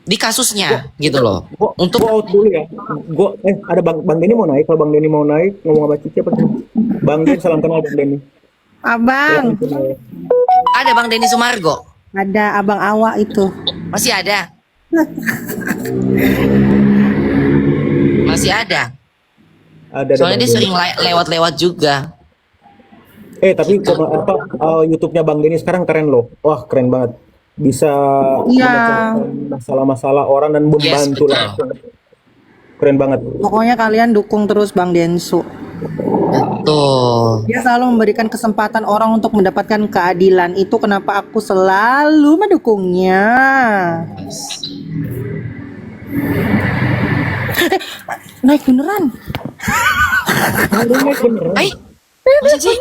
D: Di kasusnya gitu loh. Untuk
B: Gua out dulu ya. Ada Bang Denny mau naik. Kalau Bang Denny mau naik ngomong sama Cici apa tuh? Bang Denny, salam kenal Bang Denny.
A: Abang,
D: ada Bang Denny Sumargo.
A: ada abang awak itu.
D: Masih ada. Masih ada.
B: Ada
D: Soalnya
B: Bang
D: dia
B: Denny.
D: sering lewat-lewat juga.
B: Tapi YouTube-nya Bang Denny sekarang keren loh. Wah, keren banget. Bisa
A: Iya.
B: memecahkan masalah-masalah orang dan membantu
H: betul.
B: langsung. Keren banget.
A: Pokoknya kalian dukung terus Bang Densu.
H: Betul.
A: Dia selalu memberikan kesempatan orang untuk mendapatkan keadilan. Itu kenapa aku selalu mendukungnya. Naik beneran.
H: Masa sih?